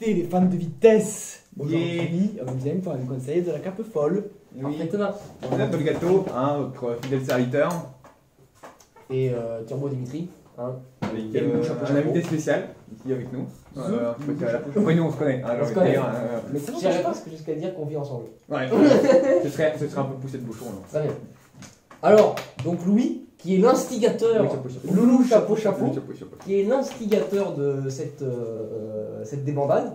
Les fans de vitesse. Aujourd'hui, vous allez me faire un conseil de la cape folle. Oui. On a le gâteau, hein, notre fidèle serviteur. Et Turbo Dimitri. Hein. Avec Et le chapeau un invité spécial ici avec nous. Après nous on se connaît. Hein, On se connaît. Mais Je dirais presque jusqu'à dire qu'on vit ensemble. Ouais. ce serait un peu poussé de bouchon. Alors. Très bien. Alors, donc Louis, qui est l'instigateur, Loulou Chapeau, qui est l'instigateur de cette débandade,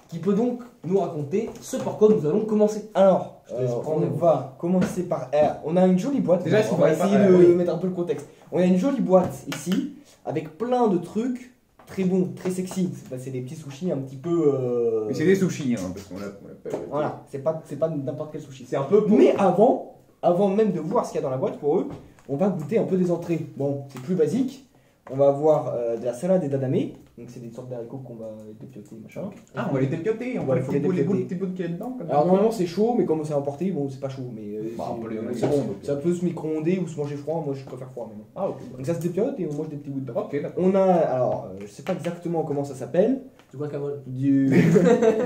qui peut donc nous raconter ce par quoi nous allons commencer. Alors, on va commencer par R. On a une jolie boîte. Déjà, on va essayer de mettre un peu le contexte. On a une jolie boîte ici, avec plein de trucs très bons, très sexy. C'est des petits sushis un petit peu. Mais c'est des sushis, hein, parce qu'on l'a. Voilà, c'est pas n'importe quel sushi. C'est un peu. Mais avant même de voir ce qu'il y a dans la boîte pour eux, on va goûter un peu des entrées. Bon, c'est plus basique. On va avoir de la salade et d'adamé. Donc c'est des sortes d'haricots qu'on va dépioter, machin. Ah, on va les dépioter, on va les petits bouts de qu'il y a dedans. Alors normalement c'est chaud, mais comme c'est importé, bon c'est pas chaud. Mais ça peut se micro-onder ou se manger froid. Moi je préfère froid maintenant. Ah ok. Donc ça se dépiote et on mange des petits bouts de beurre. Ok, d'accord. On a, alors je sais pas exactement comment ça s'appelle. Du guacamole.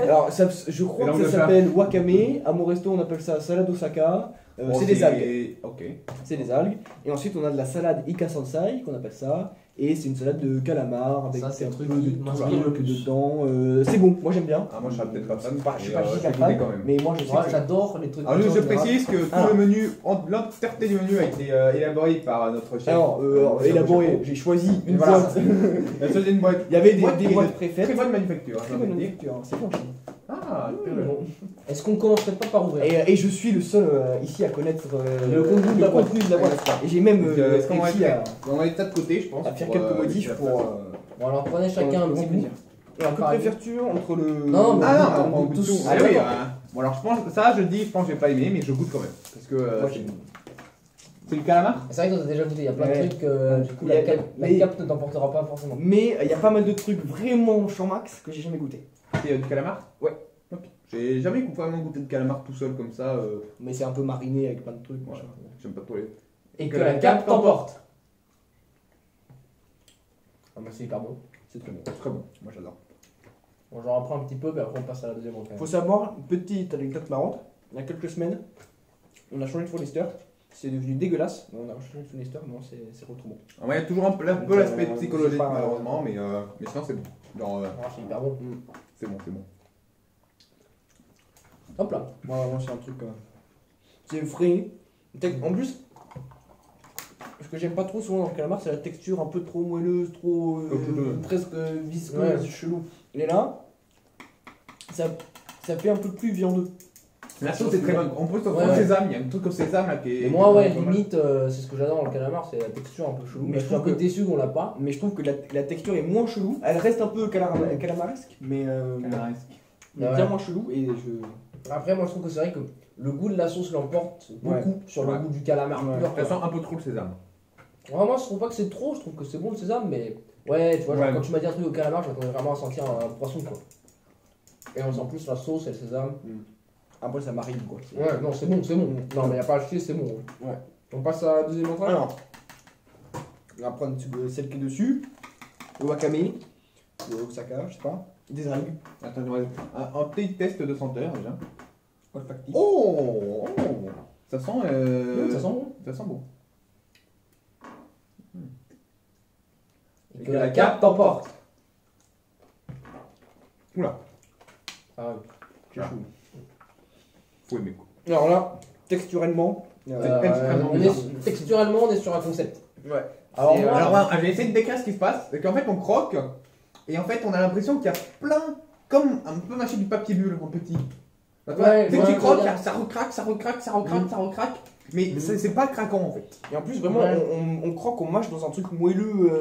Alors je crois que ça s'appelle wakame. À mon resto on appelle ça salade Osaka. C'est des algues. Ok. C'est des algues. Et ensuite on a de la salade Ika Sansai qu'on appelle ça. Et c'est une salade de calamar avec ça, c'est un un truc peu de qui m'inspire le plus. dedans. C'est bon, moi j'aime bien. Ah, moi je serais peut-être pas fan. Je suis pas je giga vais fan, goûter quand même. mais moi je sais Moi que j'adore les trucs. Alors, je en général. précise que tout le menu, l'entièreté du menu a été élaboré par notre chef. Alors, élaboré, j'ai choisi une boîte. Il a choisi une boîte. Il y avait des boîtes préfaites. Très bonne manufacture. Très bonne manufacture, c'est bon. Ah, Bon. Est-ce qu'on commencerait pas par ouvrir Et je suis le seul ici à connaître le contenu de la boîte. Et j'ai même est-ce qu'on va réussi on va mettre ça de côté, je pense. à faire quelques modifs pour. Bon alors prenez chacun un petit bout. Alors, que préfères-tu entre le. Non, mais Ah non, on on goûte goûte tous. tout. Ah, Ah oui, d'accord. bon alors je pense que ça, je dis, je pense que j'ai pas aimé, mais je goûte quand même. Parce que Moi, j'aime. c'est le calamar. C'est vrai que toi t'as déjà goûté, il y a plein de Ouais. trucs, du coup Il y a- la cape ne t'emportera pas forcément. Mais il y a pas mal de trucs vraiment champ max que j'ai jamais goûté. C'est du calamar. Ouais. Ok. J'ai jamais vraiment goûté de calamar tout seul comme ça. Mais c'est un peu mariné avec plein de trucs. Voilà. machin. J'aime pas trop les. Et que la cape t'emporte. Ah bah c'est hyper bon. C'est très bon. C'est très bon, moi j'adore. Bon j'en reprends un petit peu, puis après on passe à la deuxième entrée. Faut savoir, une petite anecdote marrante, il y a quelques semaines, on a changé de fournisseur, c'est devenu dégueulasse, mais on a changé de fournisseur, non c'est trop bon. Il y a toujours un peu l'aspect Donc, psychologique c'est pas- malheureusement, mais sinon c'est bon. Genre, Ah, c'est hyper bon. c'est bon, c'est bon. Hop là. Moi vraiment c'est un truc, c'est frais, en plus, ce que j'aime pas trop souvent dans le calamar c'est la texture un peu trop moelleuse, trop presque visqueuse, Ouais. chelou. Et là, ça fait un peu plus viandeux. La sauce est très bonne. On peut se Ouais, au ouais. sésame, il y a un truc au sésame là qui est. Et moi ouais, pas mal. limite, c'est ce que j'adore dans le calamar, c'est la texture un peu chelou. Mais Mais je suis un peu déçu qu'on l'a pas. Mais je trouve que la texture est moins chelou, elle reste un peu calamaresque, mais Calaresque. bien Ouais. moins chelou et je... Après moi je trouve que c'est vrai que le goût de la sauce l'emporte beaucoup sur le Ouais. goût du calamar Ouais. pur. Ça sent un peu trop le sésame. Moi je trouve pas que c'est trop, je trouve que c'est bon le sésame, mais ouais, tu vois, genre, Ouais. quand tu m'as dit un truc au calamar, je m'attendais vraiment à sentir un poisson quoi. Et on sent plus la sauce et le sésame. Après ça marine quoi. Ouais, non, c'est bon, c'est bon. Non, mais y a pas à chier, c'est bon. Ouais. On passe à la deuxième entrée. Alors, on va prendre celle qui est dessus, le wakame, le Osaka, je sais pas, des algues, Attends, un petit test de senteur déjà. olfactif. Oh, ça sent. Ça sent bon. Ça sent bon. Et que la cape t'emporte. Oula, Ah ouais. C'est chou. faut aimer quoi. Alors là, texturellement, Textuellement, on est sur un concept. ouais. Alors, Et, moi, Alors, je vais essayer de décrire ce qui se passe. C'est qu'en fait, on croque et en fait, on a l'impression qu'il y a plein, comme un peu mâché du papier bulle en petit. Bah, tu vois, Ouais, dès que ouais, tu croques, ouais. ça recraque, ça recraque, ça recraque, ça recraque. Mais c'est pas craquant en fait. Et en plus, vraiment, Ouais. on croque, on mâche dans un truc moelleux.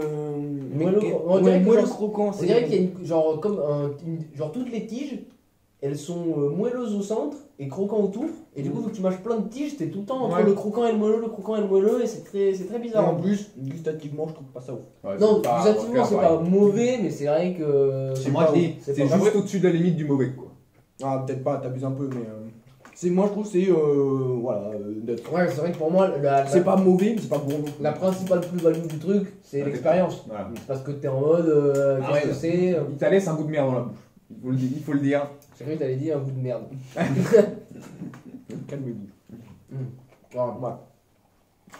Moelleux, mais- on dirait que moelleux genre- croquant. on dirait qu'il y a une, genre, comme genre toutes les tiges, elles sont moelleuses au centre et croquant autour. Et du coup, vu que tu mâches plein de tiges, t'es tout le temps entre Ouais. le croquant et le moelleux, le croquant et le moelleux, et c'est très Et bizarre. en plus, gustativement, je trouve pas ça ouf. Non, gustativement, c'est pas mauvais, mais c'est vrai que. C'est moi je dis, c'est c'est pas juste au-dessus de la limite du mauvais quoi. Ah, peut-être pas, t'abuses un peu, mais. Moi, je trouve que c'est. Voilà, neutre. Ouais, c'est vrai que pour moi, C'est pas mauvais, mais c'est pas bon. non plus. la principale plus-value du truc, c'est Ouais, l'expérience. Voilà. C'est parce que t'es en mode, Ah qu'est-ce ouais. que c'est Il te laisse un goût de merde dans la bouche. Il faut le dire. J'ai cru que t'allais dire un goût de merde. Calme-vous. Voilà.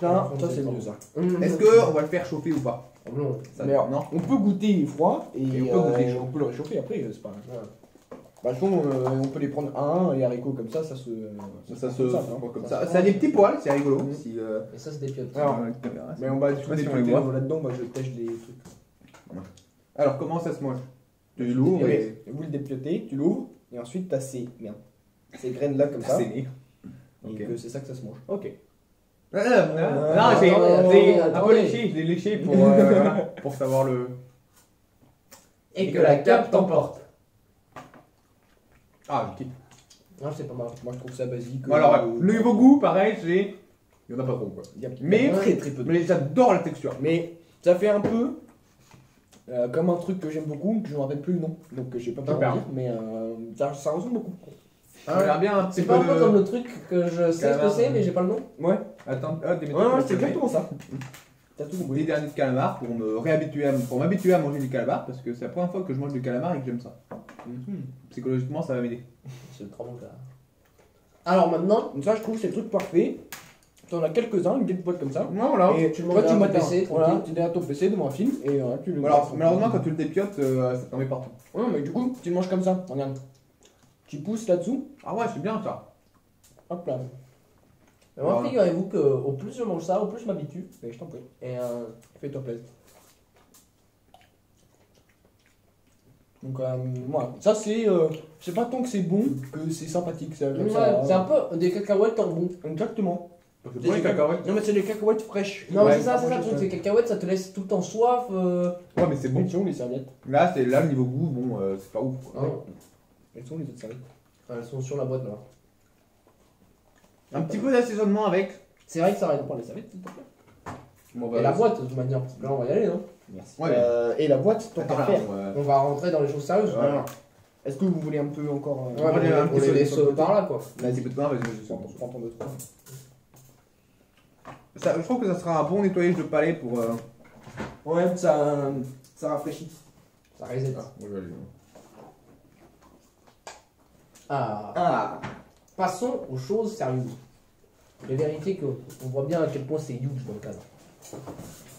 Ça c'est mieux ça. Est-ce qu'on va le faire chauffer ou pas? Non. Ça, Mais alors, non. on peut goûter froid et, Et on peut goûter chaud. on peut le réchauffer après, c'est pas grave. Bah, je trouve on peut les prendre un et haricots comme ça se. Ça se ça, voit comme Ça ça. se Ça a des mange. petits poils, c'est rigolo. Mhm. Si, Et ça, c'est des piottes. Alors, la caméra, Mais on va sais tout pas si on les dépioter voit. là-dedans, moi je tèche des trucs. Alors, comment ça se mange? Tu l'ouvres et. Vous le dépiotez, tu l'ouvres et ensuite t'as ces graines là comme ça. C'est né. Et Ok. que c'est ça que ça se mange. Ok. Non, attendez, j'ai un peu attendez. léché, je l'ai léché pour savoir le. Et que la cape t'emporte. Ah, ok. Non, c'est pas mal. Moi je trouve ça basique. Bon, alors, le niveau goût, pareil, il y en a pas trop quoi. Il y a Mais- très très peu. Mais j'adore la texture. Mais ça fait un peu comme un truc que j'aime beaucoup, que je ne me rappelle plus le nom, donc je vais pas Super. pouvoir dire, mais ça ressemble beaucoup. Ça a l'air bien un petit C'est peu pas un peu de- comme le truc que je sais ce que Calamar. c'est, mais j'ai pas le nom. Ouais, Attends, des ouais, c'est exactement ça. T'as tout Des compris. derniers de calamar pour m'habituer à manger du calamar parce que c'est la première fois que je mange du calamar et que j'aime ça. Psychologiquement, ça va m'aider. C'est trop bon là. Alors maintenant, Donc ça je trouve c'est le truc parfait. T'en as quelques-uns, une petite boîte comme ça. Voilà. Et tu le toi manges tu derrière m'as ton PC, voilà, tranquille. tu es derrière ton PC devant un film et tu le Alors, malheureusement, quand tu le dépiotes, ça t'en met partout. Ouais, mais du coup, tu le manges comme ça, regarde. Tu pousses là-dessous, Ah ouais, c'est bien ça. hop là. Mais moi, Voilà. figurez-vous que au plus je mange ça, au plus je m'habitue. Mais je t'en prie, Et fais-toi plaisir. Donc voilà, ça c'est, je sais pas tant que c'est bon que c'est sympathique. Ça, comme ouais, ça, c'est un peu des cacahuètes en bon. Exactement. C'est pour les cacahuètes. Non mais c'est des cacahuètes fraîches. Non, mais Ouais, c'est ça, moi, le je truc. sais. Ces cacahuètes, ça te laisse tout le temps soif. Ouais, mais c'est bon. Elles sont les serviettes. Là, le niveau goût, bon, c'est pas ouf. Quoi. Hein. Elles sont les autres serviettes. Elles sont sur la boîte là. Un petit peu d'assaisonnement avec. C'est vrai que ça On arrête. prend les serviettes s'il te plaît. Bon, Et la boîte, de toute manière. Là, on va y aller, non? Merci. Ouais, mais- Et la boîte, tant qu'à Attends, faire. On va rentrer dans les choses sérieuses. Ouais. Alors, est-ce que vous voulez un peu encore Ouais, Moi, j'ai un on petit les peu laisse sur le côté. par là, quoi. Un petit peu de pain, vas-y, je Prends prends ton 2-3. Je trouve que ça sera un bon nettoyage de palais pour. Ouais, ça rafraîchit. Ça reset. Ah, moi, je vais aller. Ah. Ah. Passons aux choses sérieuses. Les vérités qu'on voit bien à quel point c'est huge dans le cadre.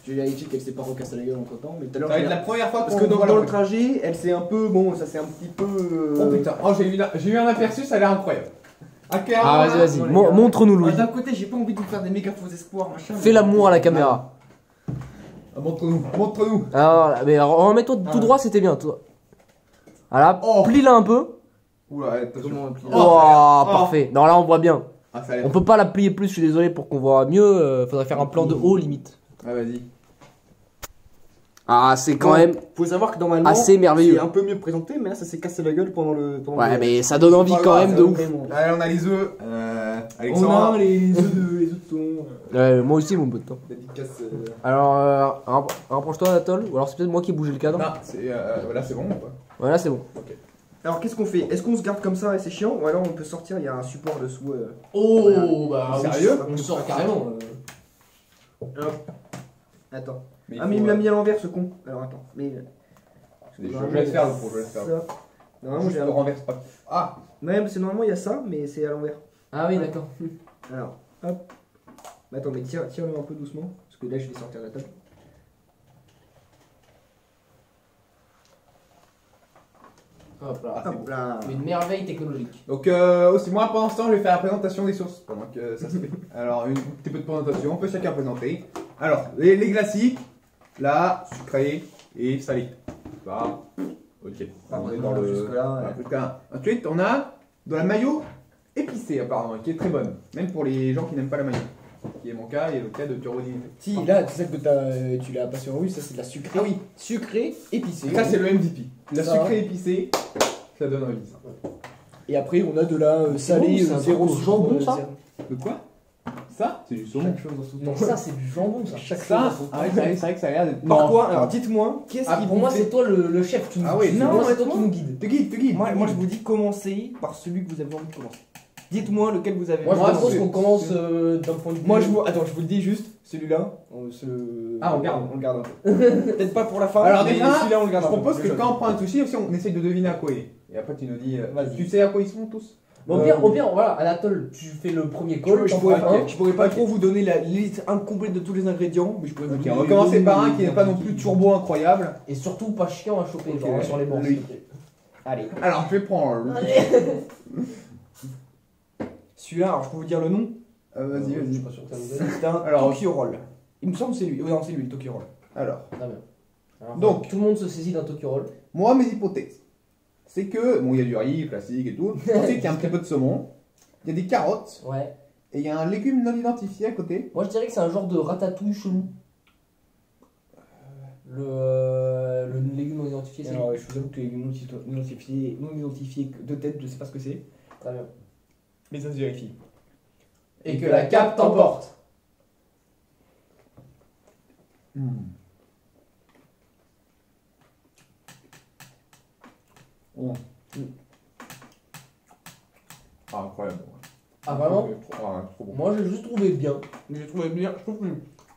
J'ai vérifié qu'elle s'est pas recassée la gueule entre temps, mais tout à l'heure. Ça va j'ai- être la première fois Parce qu'on que dans voit le la boîte. trajet, elle s'est un peu. Bon, ça s'est un petit peu. Oh putain, oh, j'ai eu un aperçu, ça a l'air incroyable. Ah, vas-y, Ouais, les gars. montre-nous, Ah, Louis. d'un côté, j'ai pas envie de vous faire des méga faux espoirs, machin. Fais l'amour à la caméra. Ah, montre-nous, montre-nous. Alors, mais remets-toi tout Ah. droit, c'était bien. Toi. Voilà, Oh. plie-la un peu. Oula, attention. Comment on plie Oh, ça a l'air- parfait. Non, là, on voit bien. Ah, ça a l'air. On peut pas la plier plus, je suis désolé, pour qu'on voit mieux. Faudrait faire un plan de haut, limite. Ah, vas-y. Ah, c'est quand Bon, même Faut savoir que normalement. assez merveilleux. C'est un peu mieux présenté, mais là, ça s'est cassé la gueule pendant le. Ouais, mais ça donne envie pas quand grave, même de ouf. Allez, on a les œufs. On Alexandre. a les œufs de thon. Moi aussi, mon pote. Dédicace. Alors, rapproche-toi, Anatole. Ou alors c'est peut-être moi qui ai bougé le cadre. Non, là, c'est bon ou pas? Voilà, c'est bon. Alors, qu'est-ce qu'on fait? Est-ce qu'on se garde comme ça et c'est chiant? Ou alors on peut sortir, il y a un support dessous. Oh, bah, Sérieux on sort carrément. Hop. Attends. Mais Ah, mais il me l'a mis à l'envers ce con. Alors, attends. Mais. Je vais le faire, le pro, je vais le faire. Ça. Normalement, Juste j'ai le un. renverse pas. Ah, Ouais, parce que normalement, il y a ça, mais c'est à l'envers. Ah oui, d'accord. Alors, hop. Mais attends, mais tire-le un peu doucement. Parce que là, je vais sortir la table. Hop là. Hop là. Une merveille technologique. donc aussi moi pendant ce temps je vais faire la présentation des sources pendant que ça se fait. Alors un petit peu de présentation, on peut chacun présenter. Alors les classiques, là, sucré et salé. Bah, ok. On est dans le. Jusque-là. Voilà. Ensuite on a de la mayo épicée apparemment, qui est très bonne. Même pour les gens qui n'aiment pas la mayo. Qui est mon cas et le cas de Turodine. Si, là, c'est ça que tu l'as pas sur rue, ça c'est de la sucrée. Ah oui. Sucrée, épicée. Ça c'est le MVP. La Ça. sucrée épicée, ça donne envie ça. Et après, on a de la salée, bon, c'est un zéro truc au sucre, jambon, ça zéro- De quoi? Ça, c'est du saumon. Chaque chose dans son Non, temps. ça, c'est du jambon, ça. Chaque chose Ça, dans son temps. ah ouais, c'est vrai que ça a l'air d'être. Par Non. quoi? Alors dites-moi, qu'est-ce Ah, qui pour vous moi, fait- c'est toi le chef qui nous Ah oui, guide. c'est Pour moi, moi, c'est toi c'est qui moi. nous guide. Te guide. Moi, je vous dis commencez par celui que vous avez envie de commencer. Dites-moi lequel vous avez Moi, je envie de propose commencer. qu'on commence d'un point de vue. Moi, attends, je vous le dis juste, celui-là, Ah, on garde. On le garde un peu. Peut-être pas pour la fin, Alors, mais déjà, celui-là, on le Je garde un peu. propose que Le quand on prend un sushi, aussi on essaye de deviner à quoi il est. Et après, tu nous dis. Vas-y. Tu sais à quoi ils sont tous? Mais au pire, voilà, Anatole, tu fais le premier call. Je pourrais pas trop vous donner la liste incomplète de tous les ingrédients, mais je pourrais vous Ok, donner on va commencer par un qui n'est pas non plus turbo incroyable. Et surtout pas chiant à choper Ok, genre, sur les bords. lui. s'il te plaît. Allez. Alors, je vais prendre. Celui-là, alors je peux vous dire le nom. Vas-y, Je vas-y. suis pas sûr que ça nous aide. C'est un Alors- Tokyo Roll. Il me semble que c'est lui. Non, c'est lui, le Tokyo Roll. Alors, Très bien. Alors, Donc. tout le monde se saisit d'un Tokyo Roll. moi, mes hypothèses. C'est que, bon, il y a du riz classique et tout. Ensuite, il y a un petit peu de saumon. Il y a des carottes. Ouais. Et il y a un légume non identifié à côté. Moi je dirais que c'est un genre de ratatouille chelou. Le légume non identifié, c'est. Alors, je vous avoue que les non identifiés de tête, je sais pas ce que c'est. Très bien. Mais ça se vérifie. Et que la cape t'emporte. Ah, incroyable. Ah vraiment? Trop bon. Moi j'ai juste trouvé bien. Mais je trouvais bien, je trouve que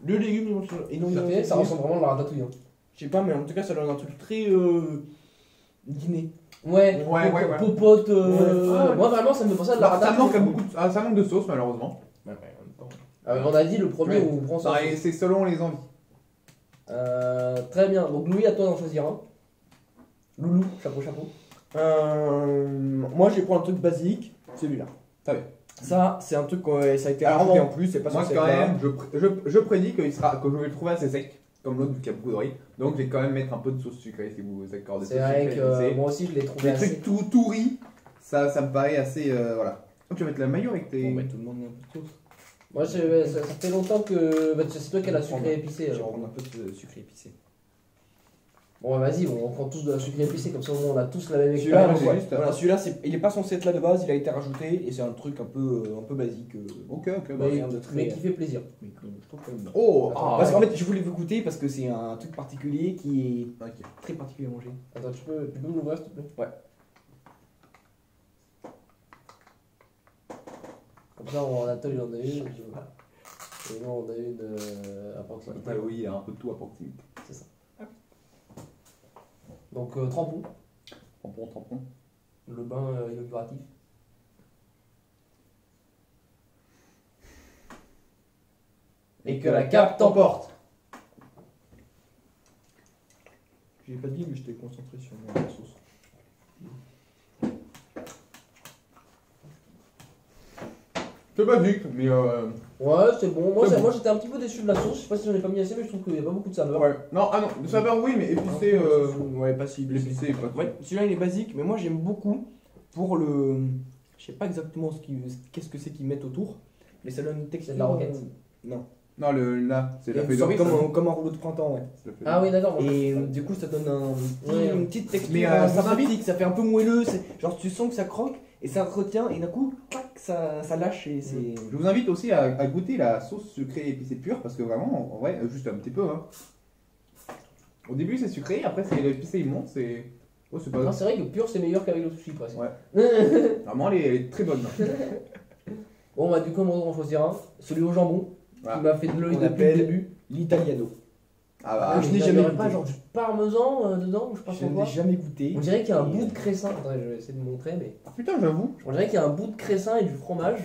le légume non Ça identifié, ressemble vraiment à la ratatouille. Hein. je sais pas, mais en tout cas, ça donne un truc très dîner. Ouais, Ouais. popote. Ouais. Moi vraiment ça me fait penser à de la Ça ratatouille. manque, ça manque de sauce, malheureusement. Ouais, en même temps. On a dit le premier Ouais. où on prend ça. Ça, et c'est selon les envies. Très bien. Donc Louis, à toi d'en choisir un. Loulou, chapeau. Moi, je vais prendre un truc basique, celui-là. Très bien. Ça, c'est un truc ça a été Alors, rajouté bon, en plus, c'est pas Moi, censé quand être là. même, je prédis que je vais le trouver assez sec, comme l'autre, vu qu'il y a beaucoup de riz. Donc, je vais quand même mettre un peu de sauce sucrée si vous accordez C'est vrai que moi aussi je l'ai trouvé Les assez. trucs tout riz, ça me paraît assez. Voilà. Donc, tu vas mettre la maillot avec tes. On va tout le monde met un peu de sauce. Moi ça fait longtemps que. Bah, c'est toi qui as la sucrée épicée. Je vais Alors. prendre un peu de sucre épicé. Bon, vas-y, on prend tous de la sucrée épicée, comme ça au moins on a tous la même Celui-là, expérience. c'est ouais, juste, voilà, celui-là, il est pas censé être là de base, il a été rajouté et c'est un truc un peu basique. Ok, Mais, rien de très- mais qui fait plaisir. Mais que je trouve quand même bon. Oh Parce qu'en fait, je voulais vous goûter parce que c'est un truc particulier qui est Ok. très particulier à manger. Attends, tu peux me l'ouvrir s'il te plaît? Ouais. Comme ça, Anatole il en a une. Et moi on a une à proximité. Après, oui, il y a un peu de tout à proximité. C'est ça. Donc, trempon, Tampon. le bain inauguratif. Et que la cape t'emporte. J'ai pas dit, mais j'étais concentré sur la sauce. C'est basique, mais Ouais, c'est bon. C'est bon. Moi j'étais un petit peu déçu de la sauce. Je sais pas si j'en ai pas mis assez, mais je trouve qu'il n'y a pas beaucoup de saveur. ouais. Non, ah non, le saveur oui, mais épicé. Ouais, pas si L'épicé, pas. Ouais, celui-là il est basique, mais moi j'aime beaucoup pour le. Je sais pas exactement qu'est-ce que c'est qu'ils mettent autour, mais ça donne une texture. C'est de la roquette. Non. Non, là, c'est la Une feuille de sorte riz. comme un rouleau de printemps, ouais. C'est la feuille de Ah riz. oui, d'accord. moi, Et je- du coup ça donne Ouais. une petite texture. Mais, ça m'invite. ça fait un peu moelleux. Genre tu sens que ça croque et ça retient et d'un coup, clac, ça lâche et c'est. Je vous invite aussi à goûter la sauce sucrée épicée pure parce que vraiment, en vrai, juste un petit peu. Hein. Au début, c'est sucré, après, c'est l'épicé, il monte. C'est. Oh, c'est Non, pas. c'est vrai que pur c'est meilleur qu'avec le sushi presque. Ouais. Vraiment, elle est très bonne. Bon, bah, du coup, on va en choisir un. Celui au jambon, Voilà. qui m'a fait de l'œil On depuis le appelle début. l'italiano. Ah bah, Ah, je mais n'ai il y jamais aurait pas goûté. genre du parmesan dedans ou je sais pas Je trop ne quoi. l'ai jamais goûté. On dirait qu'il y a un Et, bout de cressin. Attendez, je vais essayer de vous montrer, mais. ah, putain, j'avoue. On dirait qu'il y a un bout de cressin et du fromage.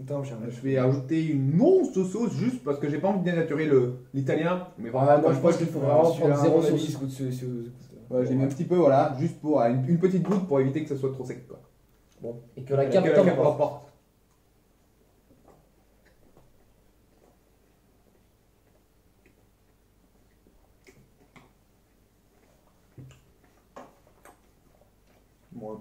Attends, j'ai un. Je vais ajouter une monstre sauce juste parce que j'ai pas envie de dénaturer l'italien. Mais vraiment, Ah, encore moi, une je fois, pense qu'il faut vraiment prendre zéro sauce. Ouais, j'ai mis un petit peu, voilà, juste pour une petite goutte pour éviter que ça soit trop sec. Quoi. Bon, et que la Que cape la t'emporte. cape l'emporte. Bon,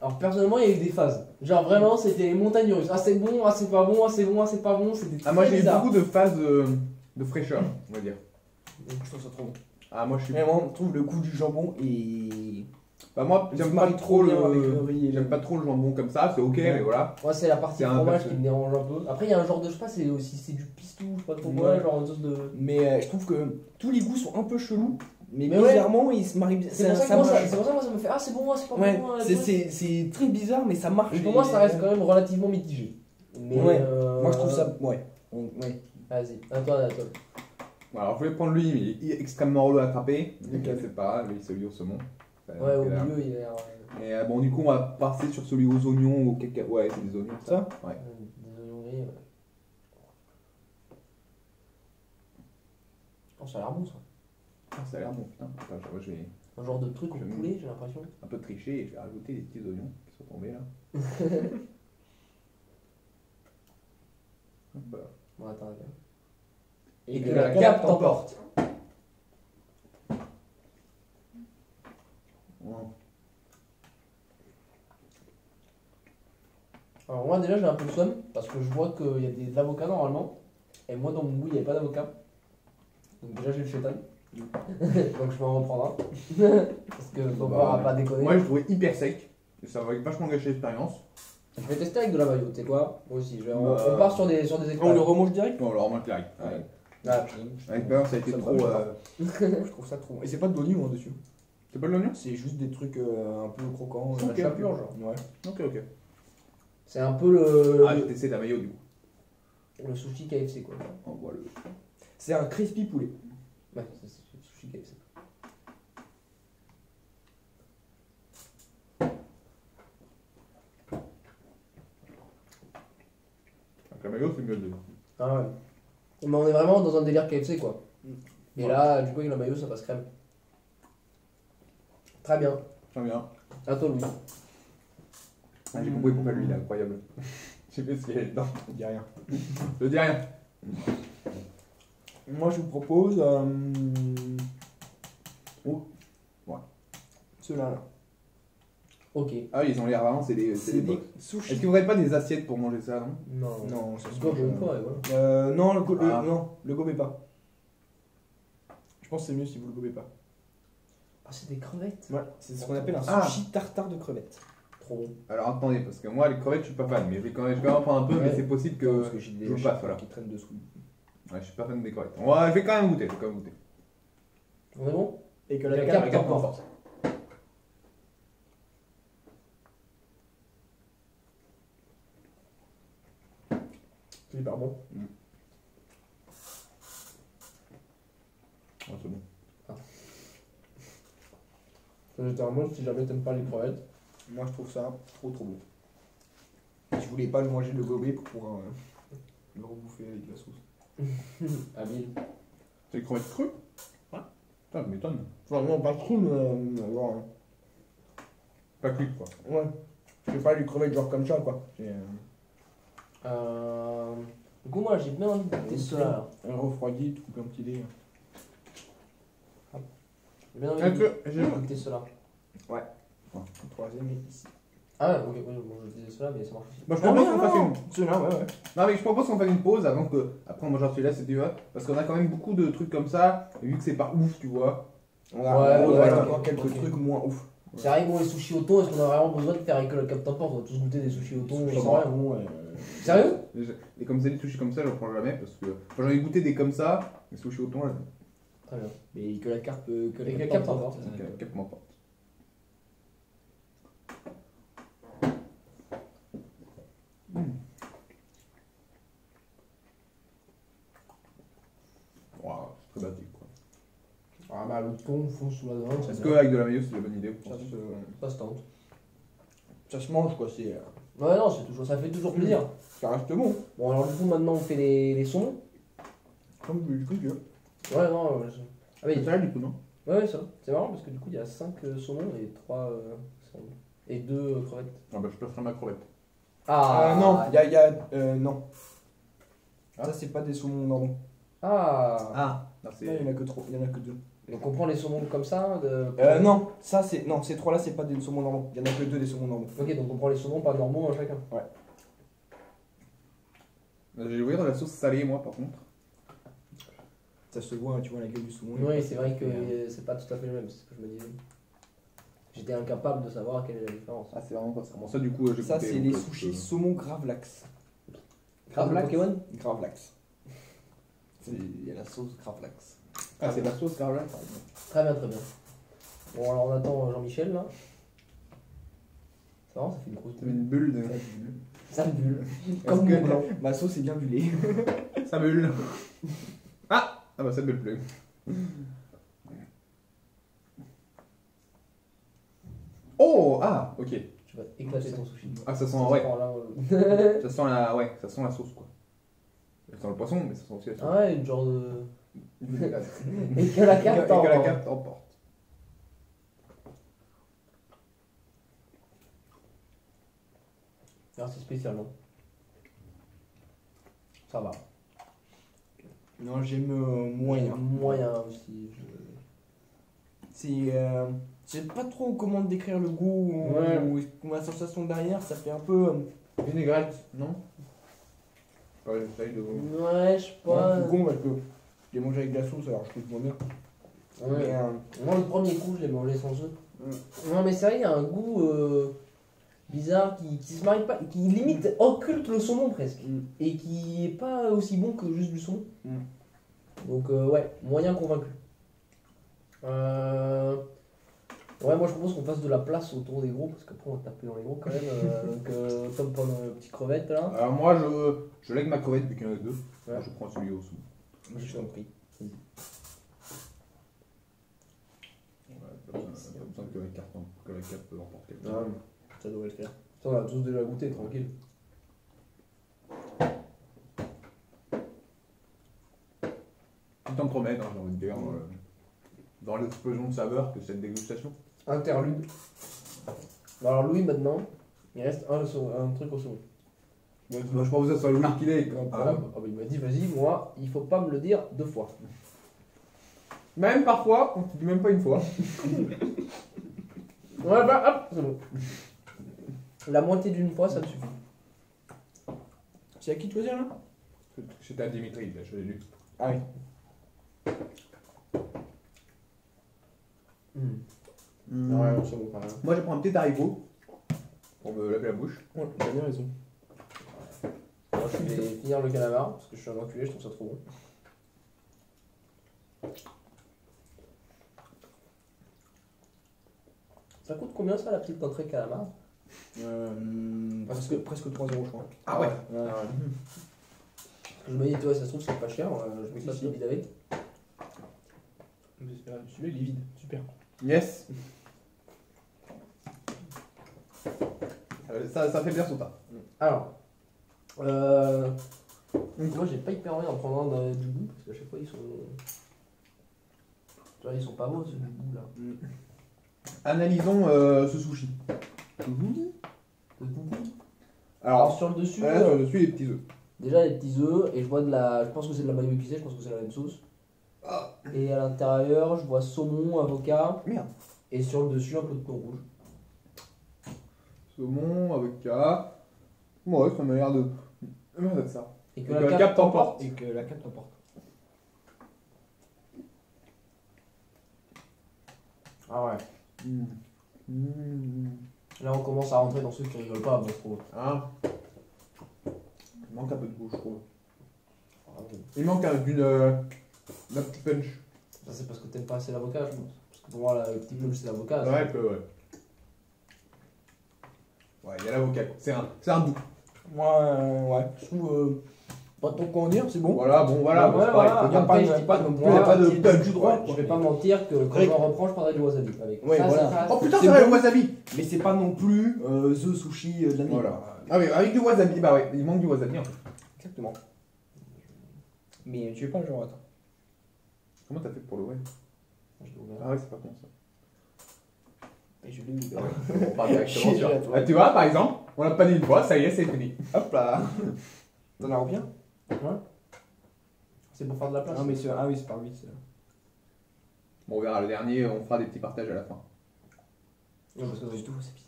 Alors personnellement, il y a eu des phases. Genre vraiment, c'était les montagnes russes. Ah c'est bon, ah c'est pas bon, ah c'est bon, ah c'est pas bon. C'était ah, moi très j'ai eu bizarre. beaucoup de phases de fraîcheur, on va dire. Je trouve ça trop bon. Ah, moi je suis. Vraiment, je trouve le goût du jambon et. Bah, moi Il j'aime se pas marie trop bien avec le le. riz et J'aime pas trop le jambon comme ça, c'est ok, Ouais. mais voilà. Moi c'est la partie C'est un fromage perso. qui me dérange un peu. Après il y a un genre de, je sais pas, c'est aussi c'est du pistou, je sais pas trop quoi, Ouais. genre une sauce de. Mais je trouve que tous les goûts sont un peu chelous, mais Mais ouais. bizarrement ils se marient bien. C'est pour ça que moi ça me fait ah c'est bon, ah c'est pas Ouais, bon. ah, c'est- ouais. c'est très bizarre, mais ça marche. Mais pour moi ça reste quand même relativement mitigé. Mais Ouais. Moi je trouve ça. Ouais. Ouais. Vas-y, à toi Anatole. Alors je voulais prendre lui, mais il est extrêmement relou à attraper. Donc je sais pas, lui celui au saumon. Ouais, au milieu, il est. Et bon, du coup, on va passer sur celui aux oignons ou quelque. Ouais, c'est des oignons. Ça? Ouais. Des oignons gris, ouais. Oh, ça a l'air bon ça. Ah, ça a l'air bon, putain. Attends, je vais Un genre de truc au Je vais poulet, j'ai l'impression. un peu tricher et je vais rajouter des petits oignons qui sont tombés là. Hop là. Bon, attends, attends. Et que la cape t'emporte. Ouais. Alors moi déjà j'ai un peu le seum parce que je vois qu'il y a de l'avocat normalement et moi dans mon goût il n'y avait pas d'avocat. Donc déjà j'ai le chétan. Donc je vais en reprendre un. Parce que faut pas déconner. Moi je le trouvais hyper sec et ça va vachement gâcher l'expérience. Je vais tester avec de la mayo, tu sais quoi. Moi aussi, on part sur des expériences. On le remange direct? Bon, alors, remonte direct. Ouais. Ah, L'expérience ça a été Ça me trop. va, je trouve ça trop bon. Et c'est pas de l'oignon dessus. C'est pas de l'oignon? C'est juste des trucs un peu croquants. De la chapelure, genre. Ouais. Ok. C'est un peu le. Ah, j'ai testé de la mayo du coup. Le sushi KFC quoi. On voit le. C'est un crispy poulet. Ouais, c'est le sushi KFC. Avec la mayo, c'est mieux de. Ah ouais. Mais on est vraiment dans un délire KFC quoi. Et là, du coup, avec la mayo, ça passe crème. Très bien. Très bien. À toi, Louis. Ah, j'ai compris pourquoi lui il est incroyable. Je sais pas ce qu'il y a dedans. Je dis rien. Je dis rien. Moi je vous propose. Oh. Ouais. Ceux-là là. Ok. Ah oui, ils ont l'air vraiment, c'est des. C'est des box. sushis. Est-ce que vous n'aurez pas des assiettes pour manger ça, non? Non. Non, ça Se se gobe mange, une fois et voilà. non, Ah. non, le gobez pas. Je pense que c'est mieux si vous le gobez pas. Ah, c'est des crevettes. Ouais, c'est ce qu'on appelle un Ah. sushi tartare de crevettes. Trop bon. Alors attendez, parce que moi les crevettes je suis pas fan, mais je vais quand même en prendre un peu, Ouais. mais c'est possible que. Parce que j'ai des je chats passe, voilà. qui traînent dessous. Ouais, je suis pas fan des crevettes. Ouais, je vais quand même goûter, On est bon? Et que La la cape carte t'emporte. C'est hyper bon. Ouais, c'est bon. Généralement, si jamais t'aimes pas les crevettes. Moi je trouve ça trop bon. Je voulais pas le manger le gober pour pouvoir le rebouffer avec la sauce. Habile. C'est des crevettes crues? Ouais. Putain, je m'étonne. Enfin non, pas trop, mais genre, Pas cuit quoi. ouais. Je fais pas les crevettes genre comme ça quoi. C'est Du coup, moi j'ai bien envie de goûter cela. un refroidi, tout comme petit dé. J'ai bien envie Est-ce de que j'ai. goûter cela. Le troisième est ici. Ah ouais, ok, oui, bon, je disais cela, mais ça marche aussi. Moi je propose qu'on fasse une. Ceux-là, ouais. Non mais je propose qu'on fasse une pause avant que. Après on mangera celui-là si tu veux. Parce qu'on a quand même beaucoup de trucs comme ça, et vu que c'est pas ouf, tu vois. On a Ouais, il ouais, reste ouais, encore ok, quelques ok. trucs moins ouf. C'est vrai que bon, les sushis au thon, est-ce qu'on a vraiment besoin de faire avec le cap temporaire? On va tous goûter des sushis au thon sans rien. Bon, Sérieux? Et comme c'est des sushis comme ça, je prends jamais parce que. Enfin, j'en ai goûté des comme ça, des sushis au thon là. Très bien. mais que la carte Et que la carte t'emporte. Cap m'emporte. Waouh, c'est très basique quoi. Ah bah le thon fond sous la dent. Est-ce qu'avec de la mayo c'est la bonne idée vous ça pensez Ça se tente. se mange quoi, c'est Ouais, non, c'est toujours, ça fait toujours plaisir. ça reste bon. Bon, alors du coup, maintenant on fait les saumons. Comme du coup, Ouais, non. Ah, mais C'est ça du coup, non? ouais, ça. C'est marrant parce que du coup, il y a 5 saumons et 3 et 2 crevettes. Ah bah je te ferai ma crevette. non, il y a non. Ah. Ça c'est pas des saumons normaux. Ah. Non, Il y en a que trop, il y en a que deux. Donc on prend les saumons comme ça Non, ça c'est non, ces trois là c'est pas des saumons normaux. Il y en a que deux des saumons normaux. Ok, donc on prend les saumons pas normaux à chacun. J'ai ouvert de la sauce salée moi par contre. Ça se voit, tu vois la gueule du saumon. Oui, c'est vrai que c'est pas tout à fait le même, c'est ce que je me disais. J'étais incapable de savoir quelle est la différence. Ah c'est vraiment pas ça. Bon ça du coup j'ai Ça goûté, c'est donc, les sushis saumon gravlax. Gravlax Pokémon Gravlax. Il y a la sauce gravlax. Ah c'est la sauce carla par exemple. Très bien, très bien. Bon, alors on attend Jean-Michel là. C'est marrant, ça fait une grosse Ça met une bulle de. Ça bulle. Comme Comme que mon blanc. ma sauce est bien bullée. Ça bulle. Ah Ah bah ça me plaît. Oh ah ok. Tu vas éclater ton sushi. Ah ça sent ouais. Là, Ça sent la ouais, ça sent la sauce quoi. Ça sent le poisson mais ça sent aussi la sauce. ah ouais, une genre de. Et Et que la carte que la carte emporte. Alors c'est spécial, non? Ça va. Non, j'aime moyen. Moyen aussi. Je sais pas trop comment décrire le goût Ouais. ou la sensation derrière, ça fait un peu. Vinaigrette, non? Ouais, j'essaye de. Ouais, je sais pas. C'est con parce que je l'ai mangé avec de la sauce, alors je trouve moins bien. Ouais. Mais, Moi, le premier coup, je l'ai mangé sans œuf. Non, mais c'est vrai, il y a un goût bizarre qui se marie pas, qui limite occulte le saumon presque. Et qui est pas aussi bon que juste du saumon. Donc, ouais, moyen convaincu. Ouais, moi je propose qu'on fasse de la place autour des gros, parce qu'après on va taper dans les gros quand même. Donc, Tom prend une petite crevette là. Alors moi je lègue ma crevette vu qu'il y en a deux. Ouais. Je prends celui au sous. je t'en prie. Pas besoin que la carte peut emporter. Ah, ça devrait le faire. Ça, on a tous déjà goûté, tranquille. Petit entremets, hein, j'ai envie de dire, dans l'explosion de saveurs que cette dégustation. Interlude. Bon, alors Louis maintenant, il reste un truc au saumon. Moi, je pense que ça soit Louis qui l'est. Ah, bah, il m'a dit vas-y, moi, il faut pas me le dire 2 fois. Même parfois, on te dit même pas une fois. Ouais, bah hop, c'est bon. La moitié d'une fois, ça me suffit. C'est à qui de choisir là? C'était à Dimitri, là, je l'ai lu. Ah oui. Ouais, c'est bon, quand même. Moi, je prends un petit haricot pour me laver la bouche. Ouais, t'as bien raison. Moi, je vais finir le calamar, parce que je suis un enculé, je trouve ça trop bon. Ça coûte combien ça, la petite entrée calamar? Presque 3 € je crois. Ah ouais. Parce que je me dis, toi, ça se trouve, c'est pas cher, je me Si, tape si. le vide avec. Celui-là il est vide, super. Yes. Ça fait bien son tas. Alors, moi j'ai pas hyper envie d'en prendre un du goût, parce qu'à chaque fois ils sont. Tu vois, ils sont pas beaux, ce goût là. Analysons ce sushi. Alors, sur le dessus, Voilà, sur le dessus, les petits œufs. déjà les petits œufs, et je vois de la. Je pense que c'est de la mayo épicée, je pense que c'est la même sauce. Et à l'intérieur, je vois saumon, avocat. Merde. Et sur le dessus, un peu de thon rouge. Saumon, avocat. Ouais, ça m'a l'air de. Merde, ça. Et que Et la que la carte carte t'emporte. Et que la carte t'emporte. Ah ouais. Mmh. Là, on commence à rentrer dans ceux qui rigolent pas, moi je trouve. Ah. Il manque un peu de goût, je trouve. Ah bon. Il manque d'un petit punch. Ça, c'est parce que t'aimes pas assez l'avocat, je pense. Parce que pour moi, là, le petit punch, c'est l'avocat. Ouais, un peu, ouais. Ouais, il y a l'avocat, quoi. C'est un goût. Ouais, je trouve. Pas trop quoi en dire, c'est bon. Voilà, bon, voilà. Ouais, c'est pareil. voilà. Faut dire Après, pas- je dis pas non plus. il y a pas de si punch, tout quoi. droit. Je vais pas mentir que quand j'en reprends, je prendrais du wasabi avec. Ouais, Ça, voilà. ça, Oh putain, C'est c'est vrai, bon. le wasabi. Mais c'est pas non plus The Sushi de l'année. Voilà. Ah oui, avec du wasabi, bah ouais, il manque du wasabi en fait. Exactement. Mais tu veux pas le genre, attends. Comment t'as fait pour le web? Je l'ai ouvert. Ah ouais, c'est pas con ça. Et je l'ai ouvert. On part directement Je suis sur. déjà, toi. Ah, tu vois, par exemple, on l'a pas dit une fois, ça y est, c'est fini. Hop là. T'en as bien? C'est pour faire de la place. Ah, mais ah oui, c'est par 8. Bon, on verra le dernier, on fera des petits partages à la fin. Non, parce que Du tout, c'est pire.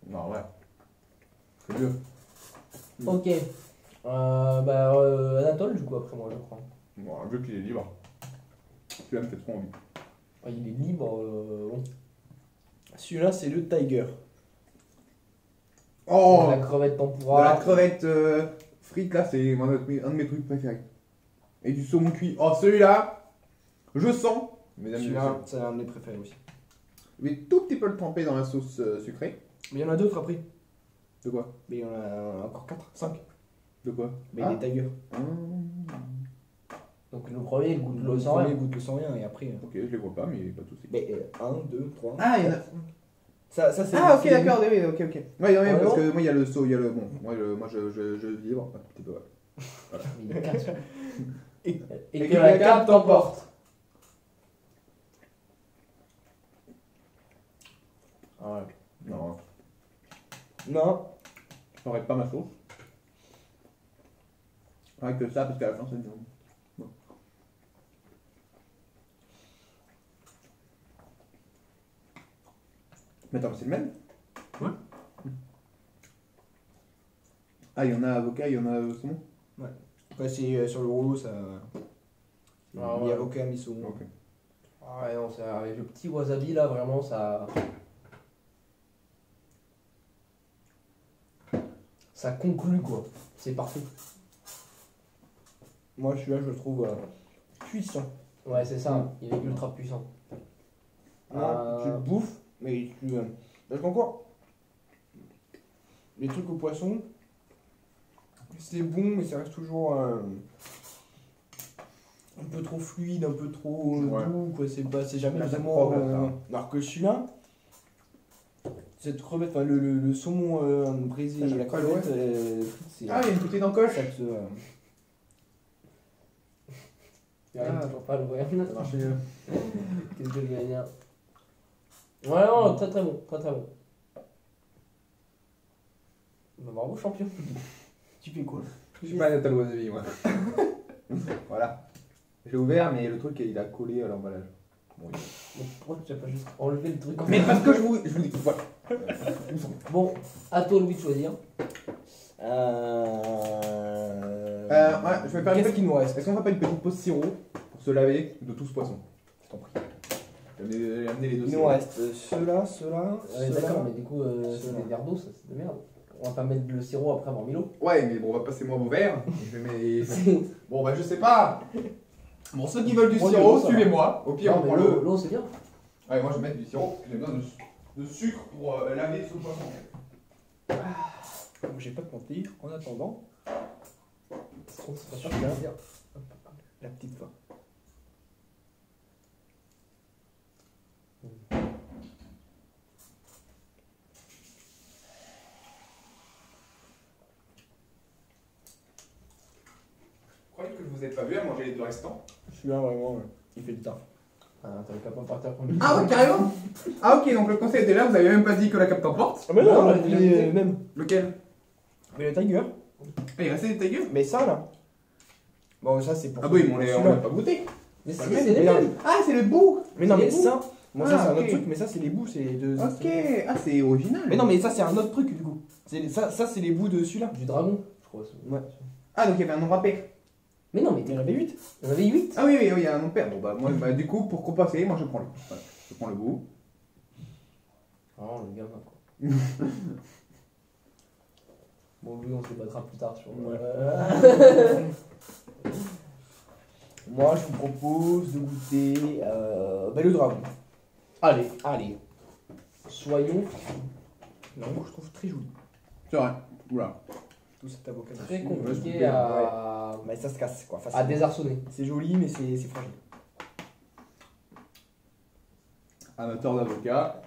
Non, ouais. C'est mieux. Ok. Anatole, du coup, après moi, je crois. Bon, vu qu'il est libre. Celui-là me fait trop envie. Ah, il est libre. Bon. Celui-là, c'est le Tiger. Oh La crevette de la tempura. crevette frite, là, c'est un de mes trucs préférés. Et du saumon cuit. Oh, celui-là, je sens, mesdames et Celui-là, messieurs, c'est un de mes préférés aussi. je vais tout petit peu le tremper dans la sauce sucrée. Mais il y en a d'autres après. De quoi? Mais il y en a encore 4, 5. De quoi? Mais des tigers. Donc le premier, il goûte Le le sang premier rien. goûte le sans rien et après. Ok, je les vois pas, mais pas de soucis. Mais 1, 2, 3. Ah, il y en a. Ça c'est. Ah, ok, c'est- d'accord, oui, ok, ok. Ouais, ouais, parce non. que moi, il y a le saut, il y a le. Bon, moi, je vibre un petit peu. Ouais. Il est quatre. Et- Et que la carte t'emporte. Ah ouais. Non, Non. je n'arrête pas ma sauce. Rien que ça, parce qu'à la fin, c'est une. Bon. Mais attends, mais c'est le même? Ouais. Ah, il y en a avocat, il y en a saumon? Après, c'est sur le rouleau, ça. Il y Ah a ouais. avocat, miso. Ok. Ah ouais, non, c'est avec le petit wasabi là, vraiment, ça. Ça conclut quoi. C'est parfait. Moi, celui-là, je le trouve puissant. Ouais, c'est ça, il est ultra puissant. Non, tu le bouffes, mais tu. Parce qu'encore, les trucs au poisson, c'est bon, mais ça reste toujours un peu trop fluide, un peu trop Ouais. doux, quoi. C'est jamais Là, ça vraiment. croque, là, ça. Alors que celui-là, cette crevette, enfin le saumon braisé, Ça, je la crois, crevette, ouais. c'est. Ah, il y a une petite encoche. ça te, Ah, toujours pas l'ouvrir. Ça marche mieux. Qu'est-ce que je vais dire? Ouais, non, très très bon, très très bon. Bah, bravo champion. Tu fais quoi? Je suis pas un Natal Wasabi, moi. Voilà. J'ai ouvert, mais le truc, il a collé à l'emballage. Bon, il- Mais pourquoi tu as pas juste enlevé le truc en Mais parce que je vous dis que voilà. Bon, à toi Louis de choisir. Ouais, je vais faire une Qu'est-ce petite. qu'il nous reste? Est-ce qu'on fait pas une petite pause sirop pour se laver de tout ce poisson? Je t'en prie. J'ai amené les deux Il nous sirops. reste ceux-là, Ouais, d'accord, mais du coup, c'est Ceux-là. des verres d'eau, ça c'est de merde. On va pas mettre le sirop après avoir mis l'eau. Ouais, mais bon, on va passer moi vos verres. Je vais mettre- C'est- Bon, bah, je sais pas. Bon, ceux qui veulent du Moi, de sirop, l'eau, ça va. suivez-moi. Au pire, Non, on mais prend l'eau, le. l'eau c'est bien. Ouais, moi, je vais mettre du sirop parce que j'ai besoin de sucre pour laver ce poisson. J'ai pas de mentir. En attendant, C'est pas sûr Celui-là. que je veux dire. la petite fin. Vous croyez que je vous ai pas vu à manger les deux restants? Celui-là, vraiment, il fait le taf. Ah, t'avais qu'à pas partir pour Ah ouais, carrément. Ah ok, donc le conseil était là, vous avez même pas dit que la cape t'emporte. Ah, mais non, non, on on l'a a déjà dit goûté. même. Lequel? Mais le tiger. Ah, il restait des tigers. Mais ça, là. Bon, ça, c'est pour. Ah oui, mais pour on l'a celui-là. pas goûté. Mais si, Pas c'est le même. les Mais non, mêmes. Ah, c'est le bout. Mais non, C'est mais les bouts. ça. Bon, ça, Ah, c'est un ok. autre truc, mais ça, c'est les bouts, c'est les deux. Ok, ah c'est original. Mais non, mais ça, c'est un autre truc, du coup. Ça, c'est les bouts de celui-là. Du dragon, je crois. Ouais. Ah donc il y avait un nom rappé. Mais non, mais Il y en avait 8. il y en avait 8. Ah oui, oui, oui, il y a un nom père. Bon bah moi, bah, du coup, pour compenser, moi je prends le. Voilà. Je prends le bout. Oh, le gamin quoi. Bon, lui, on se battra plus tard sur. Ouais. Moi, je vous propose de goûter le dragon. Allez, Allez. soyons Non, moi, je trouve très joli. C'est vrai. Oula. Tout cet avocat. très dessus. compliqués à Mais ça se casse, quoi. à facilement. désarçonner. C'est joli, mais c'est fragile. Amateur d'avocat.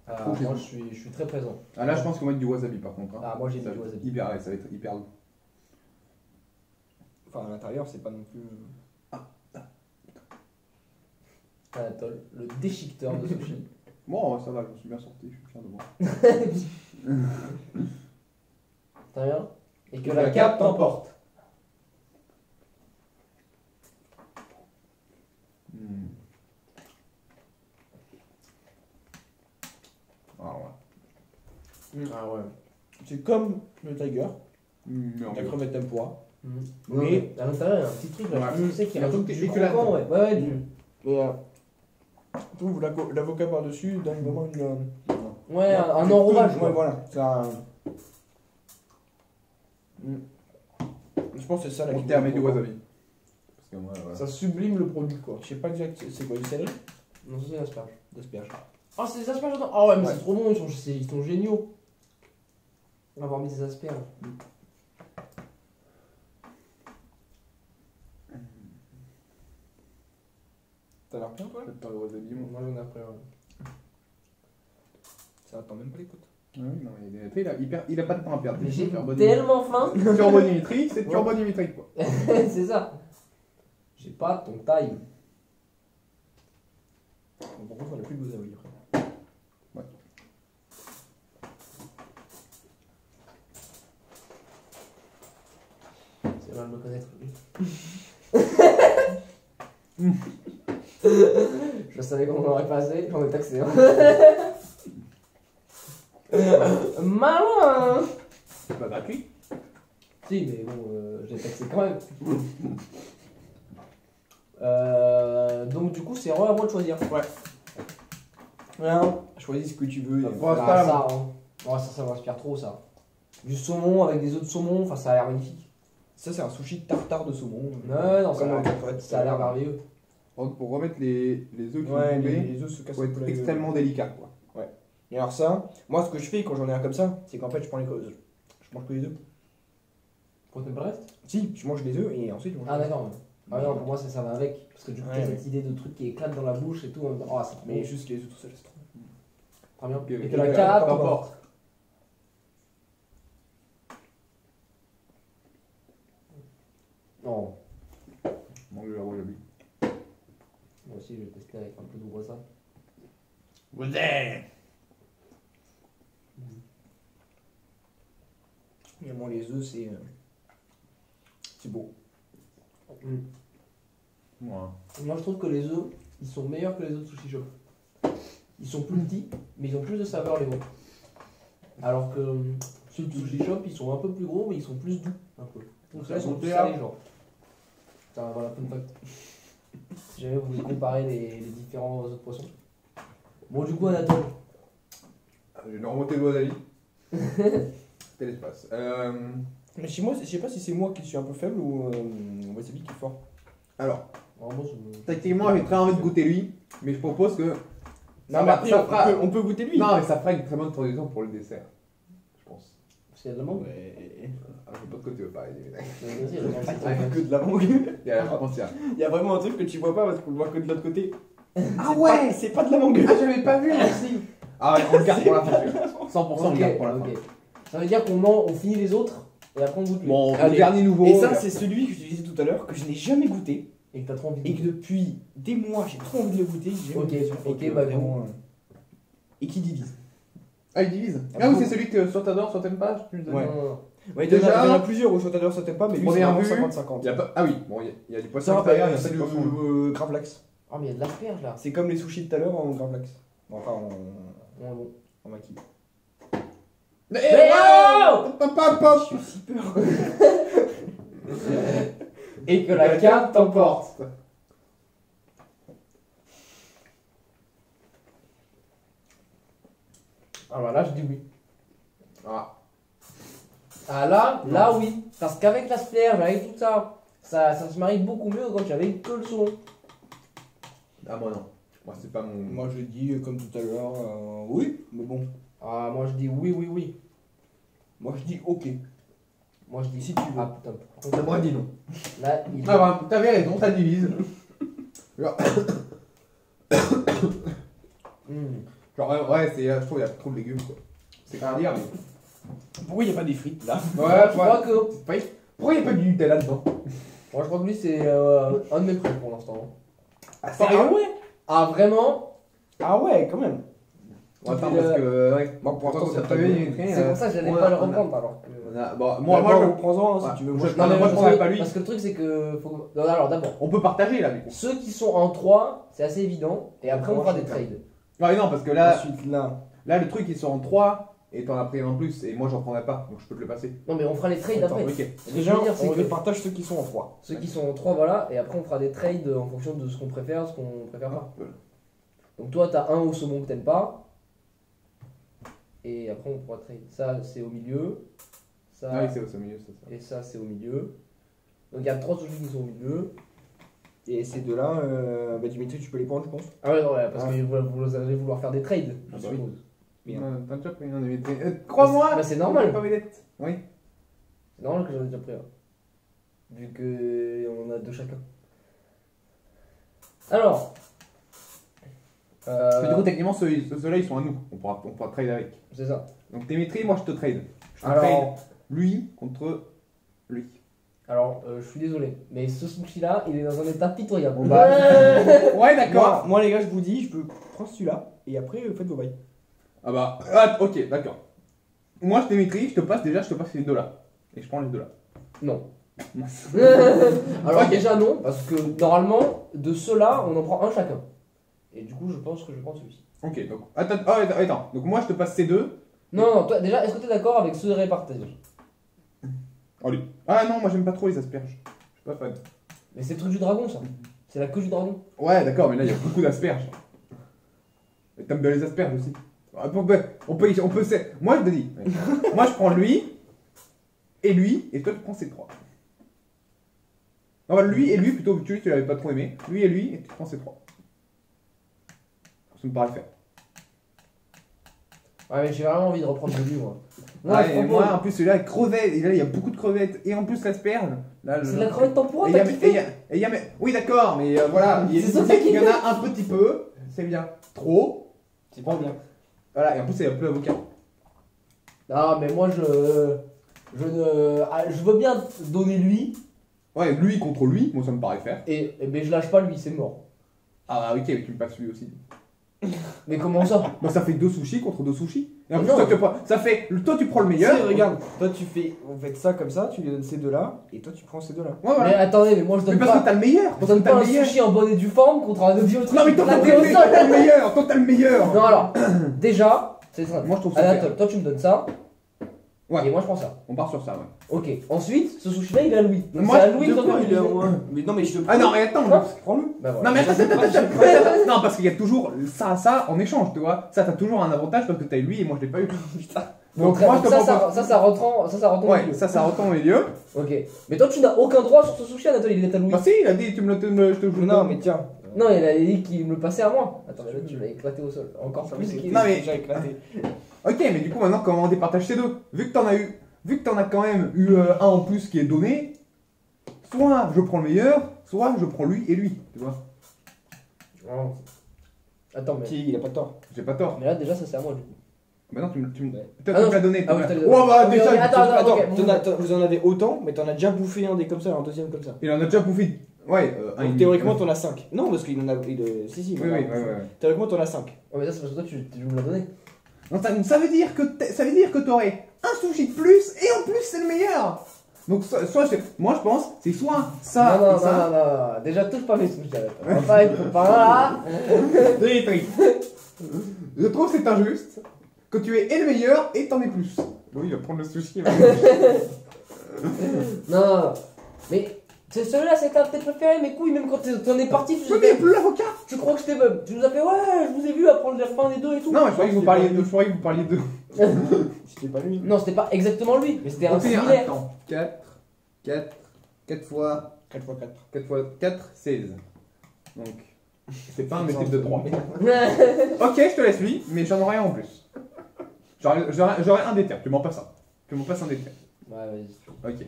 Ah, Oh, moi, j'ai- je suis très présent. Ah là, je pense qu'on va mettre du wasabi par contre. Hein. Ah, moi, j'ai Ça mis du va être wasabi. hyper, ouais, ça va être hyper doux. Enfin, à l'intérieur, c'est pas non plus. Anatole, le déchiqueteur de sushi. Bon, ça va, je me suis bien sorti, je suis fier de moi. Très bien. Et que la cape t'emporte. Hmm. Ah ouais. Ah ouais. C'est comme le tiger, Mais en la fait, crevette tempura. Mais à l'intérieur, il y a un petit truc là. Ouais. Je sais qu'il y a un Un truc truc du éclatant. croquant, ouais. Ouais, ouais, du. Mais je trouve l'avocat par-dessus donne vraiment une. Ouais, un enrobage. Ouais, quoi. voilà. C'est un. Je pense que c'est ça la on qui termine du me- wasabi. Parce que moi, voilà. Ça sublime le produit, quoi. Je sais pas exact, c'est quoi, du céleri? Non, c'est des asperges. D'asperges. Ah, c'est des asperges, j'entends. Ah ouais, mais Ouais. c'est trop bon, ils sont géniaux. On va avoir mis des asperges. T'as l'air bien, toi? Peut-être pas le wasabi, moi. Moi j'en ai après. Ouais. Ça attend même pas les potes. Oui, non, il a pas de temps à perdre. Mais j'ai Turbo tellement faim. Turbo Dimitri, c'est Turbo Dimitri, quoi. C'est ça. J'ai pas ton taille. Bon, par contre, on a plus de wasabi après. Ouais. C'est mal de me connaître. Je savais qu'on l'aurait passé, j'en ai taxé. Hein. Malin. C'est pas gratuit. Si, mais bon, je l'ai taxé quand même. Donc du coup, c'est à moi de choisir. Ouais. Voilà, choisis ce que tu veux. Pour l'instant, Ah, ça, hein. Ouais, ça m'inspire trop, ça. Du saumon avec des œufs de saumon, enfin, ça a l'air magnifique. Ça, c'est un sushi tartare de saumon. Ouais, non, Comme ça a l'air merveilleux. Pour remettre les œufs qui Ouais, vont tomber, les œufs se cassent faut un peu être la gueule. extrêmement délicat, quoi. Et alors ça, moi ce que je fais quand j'en ai un comme ça, c'est qu'en fait je prends les causes. Je mange que les œufs. Pour t'aimer le reste? Si, je mange les œufs et ensuite je mange. Ah d'accord. Ah non, pour moi ça va avec. Parce que du coup, Ouais, t'as ouais. cette idée de truc qui éclate dans la bouche et tout. Oh, c'est trop Mais juste les œufs tout seul, c'est trop. très bien. Ok, Et ok, que la ok, carte peu importe. Non. Mange la wasabi. Moi aussi, je vais tester avec un peu de wasabi. Et moi les œufs c'est beau. Moi je trouve que les œufs, ils sont meilleurs que les œufs de sushi shop. Ils sont plus petits, mais ils ont plus de saveur les gros. Alors que ceux de sushi shop, ils sont un peu plus gros, mais ils sont plus doux. Un peu. Donc là, ils sont plus salés, genre. Putain, voilà, fun fact. Si jamais vous voulez comparer les différents autres poissons. Bon, du coup, Anatole. J'ai une remontée de wasabi. C'était l'espace. Mais chez moi, je sais pas si c'est moi qui suis un peu faible ou wasabi qui est fort. Alors, Vraiment, c'est- techniquement, j'ai très envie de goûter lui, mais je propose que. Non, Ça mais va- après, ça fera- on peut goûter lui. Non, mais ça fera une très bonne transition pour le dessert. Je pense. Parce qu'il y a de la mangue. Ouais. Ah, je sais pas de quoi tu veux parler. Vas-y, il y a de la mangue. Ah, il y a que de la mangue. Il y a la frontière. Il y a vraiment un truc que tu vois pas parce qu'on le voit que de l'autre côté. Ah ouais. C'est pas de la mangue. Ah, j'avais pas vu, merci. Ah ouais, on le garde pour la future. 100% on le garde pour la fin. Ok. Ça veut dire on finit les autres et après on goûte lui. Bon, Allez. le dernier nouveau. Et ça, c'est celui que je te disais tout à l'heure, que je n'ai jamais goûté. Et que t'as trop envie de Et que goûter. depuis des mois, j'ai trop envie de le goûter. j'ai jamais Ok, goûté. ok, Et que bah, vraiment, et qui divise. Ah, il divise. Ah, Ah oui, bon. c'est celui que soit t'adores, soit t'aimes pas. Je te Ouais. Non, non, non. Ouais, Déjà, il y en a plusieurs où soit t'adores, soit t'aimes pas, mais lui, c'est première vraiment vue, 50-50. Il y a pas... Ah oui, bon, il y a du poisson Ça, extérieur, il y a c'est 5 le poissons. gravlax. Ah, mais il y a de l'asperge là. C'est comme les sushis de tout à l'heure en gravlax. Enfin, Ouais, bon. en maquis. Eh, oh pop, pop, pop. J'ai si peur. Et que la carte t'emporte. Ah bah là je dis oui. Ah, Ah là oui. Parce qu'avec l'asperge, avec tout ça, ça se marie beaucoup mieux quand j'avais que le saumon. ah moi non. Moi c'est pas mon. Moi, je dis comme tout à l'heure, oui, mais bon. Ah moi je dis oui. Moi, je dis ok. Moi je dis Si tu veux. Ah putain. Par contre, Moi dis non. là, il Ah bah, t'avais raison, ça divise. Genre, ouais, c'est, je trouve qu'il y a trop de légumes quoi. C'est pas à dire, mais. Pourquoi il n'y a pas des frites là? Ouais, je crois que. Pourquoi il n'y a pas du Nutella dedans? Moi je crois que lui c'est un de mes préférés pour l'instant. Ah, Ah ouais? Ah vraiment? Ah ouais, quand même. Attends, Il fait parce que. Ouais. Moi, pour l'instant, ça c'est t'as pas vu, bien. C'est pour ça que j'allais on pas a- le on a- reprendre alors que. Bon, Moi, moi, je prends-en hein, ouais. si tu veux. Moi, Moi, je- je non, mais moi, je parce prendrais que- pas lui. Parce que le truc c'est que. Non, alors d'abord, On peut partager là du coup. ceux qui sont en 3, c'est assez évident. Et après on fera des trades. Ouais, non, parce que là, Ensuite, là. le truc ils sont en 3 et t'en as pris un en plus et moi j'en prendrais pas donc je peux te le passer. Non mais on fera les trades Attends, après. ok. Ce que je Déjà, veux dire c'est on que les partage ceux qui sont en 3. ceux qui sont en 3 voilà, et après on fera des trades en fonction de ce qu'on préfère, ce qu'on préfère pas. Donc toi t'as un au saumon que t'aimes pas. Et après on pourra trade. Ça c'est au milieu. Ça Ah oui, c'est au milieu, c'est ça. et ça c'est au milieu. Donc il y a 3 sushis qui sont au milieu. Et ces deux-là, bah, Dimitri, tu peux les prendre, je pense. Ah ouais, non, ouais parce Ah. que vous allez vouloir faire des trades, je Ah bah oui. suppose. Bien. T'as déjà pris un invité. Crois-moi. Bah, c'est normal. Pas vedette. Oui. C'est normal que j'en ai déjà pris un. Vu que on en a deux chacun. Alors, Parce que du coup, techniquement, ceux-là, ils sont à nous. On pourra trade avec. C'est ça. Donc, Dimitri, moi, je te trade. Je te Alors- trade lui contre lui. Alors, je suis désolé, mais ce sushi-là, il est dans un état pitoyable. Bon, bah. Ouais, d'accord. Moi, les gars, je vous dis, je peux prendre celui-là et après, faites vos bails. Ah bah, ah, ok, d'accord. Moi, je Dimitri, je te passe ces deux-là. Et je prends les deux-là. Non. Mince. Alors Ok. déjà non, parce que normalement, de ceux-là, on en prend un chacun. Et du coup, je pense que je prends celui-ci. Ok, donc. Attends. Donc, moi, je te passe ces deux. Non, non, toi, déjà, est-ce que tu es d'accord avec ce répartage? Oh, lui. Ah non, moi, j'aime pas trop les asperges. Je suis pas fan. Mais c'est le truc du dragon, ça. C'est la queue du dragon. Ouais, d'accord, mais là, il y a beaucoup d'asperges. Et t'aimes bien les asperges aussi. Moi, je te dis. Moi, je prends lui, et toi, tu prends ces trois. Non, lui et lui, plutôt, tu l'avais pas trop aimé. Lui, et tu prends ces trois. Ça me paraît faire. Ouais, mais j'ai vraiment envie de reprendre lui, moi. Ouais, et moi, en plus, celui-là, crevette, et là, il y a beaucoup de crevettes, et en plus, l'asperge. C'est de la crevette temporaire, Et il y a- t'as et kiffé. il y a- oui, d'accord, mais voilà, C'est ça qui il y en a un petit peu, c'est bien. Trop. C'est pas bien. Voilà, et en plus, il y a un peu d'avocat. Ah, mais moi, je veux bien donner lui, Ouais, lui contre lui, moi, ça me paraît faire. mais je lâche pas lui, c'est mort. Ah, ok, tu me passes lui aussi. Mais comment ça? Bah, ça fait 2 sushis contre 2 sushis. Et en plus, Non. ça fait. Toi, tu prends le meilleur. Si, regarde, toi, vous faites ça comme ça, tu lui donnes ces deux-là et toi, tu prends ces deux-là. Ouais, voilà. Mais attendez, mais moi je Mais donne parce que pas. t'as le meilleur. Je Parce que donne t'as pas le un meilleur. sushi en bonne et due forme contre un vieux truc. Non, mais toi, éclaté au sol. t'as le meilleur. Toi, t'as le meilleur. Non, alors, déjà, c'est ça. Moi, je trouve ça Anatole, fair. toi tu me donnes ça. Ouais. Et moi je prends ça. On part sur ça, ouais. Ok. Ensuite, ce sushi là il est à Louis. Donc Moi, c'est à Louis De que quoi, je il est à moi Mais non, mais je te Ah non, mais attends. prends-le. Bah voilà. Non, mais attends. Non, parce qu'il y a toujours ça en échange, tu vois. Ça, t'as toujours un avantage parce que t'as eu lui et moi, je l'ai pas eu. Donc, moi, je te ça, propose. ça rentre au Ouais, milieu. ça retombe au milieu. Ok. Mais toi tu n'as aucun droit sur ce sushi Anatole, il est à Louis. Bah, si, il a dit, je te joue. Non, mais tiens. Non, il a dit qu'il me le passait à moi. Attends, mais là tu l'as éclaté au sol. Encore plus qu'il Non, mais- déjà éclaté. Ok, mais du coup, maintenant, comment on départage ces deux? Vu que t'en as quand même eu un en plus qui est donné, soit je prends le meilleur, soit je prends lui et lui, tu vois. Oh. Attends, mais. Si, il a pas tort. J'ai pas tort. Mais là déjà ça c'est à moi du coup. Maintenant, tu me Ouais. toi, Ah tu non, me l'as donné. ah oui, tu t'as me les l'as- donné. Oh, bah, Ok, déjà, ok, attends, Attends, ok. vous en avez autant, mais t'en as déjà bouffé un des comme ça, un deuxième comme ça. il en a déjà bouffé. Ouais, Donc, théoriquement, t'en as 5. Non, parce qu'il en a. Si, si, il en Oui, a oui, bouffé. ouais. Théoriquement, t'en as 5. Oh, mais ça c'est parce que toi tu me l'as donné. Non, ça veut dire que t'aurais un sushi de plus et en plus c'est le meilleur. Donc moi je pense c'est soit ça non, et non, ça. non, non, non, déjà touche pas mes sushis arrête. On va pas être par là. Dimitri. Je trouve que c'est injuste que tu aies et le meilleur et t'en aies plus. Oui, il va prendre le sushi. Non, non, non. Mais celui-là c'est ta tête préférée, mes couilles, même quand t'en es parti, Je dis plus l'avocat. tu crois que je t'ai. Tu nous as fait, ouais, je vous ai vu apprendre les refrains des deux et tout. Non, mais je croyais que vous parliez d'eux. C'était pas lui. Non, c'était pas exactement lui, mais c'était un Donc, c'est similaire. attends. 4 fois 4 x 4. 4 fois 4, 16. Donc, c'est pas un métier de droit. Ouais, Ok, je te laisse lui, mais j'en aurai un en plus. J'aurai un des tiens, tu m'en passes un. Tu m'en passes un des tiens. vas-y. Ok.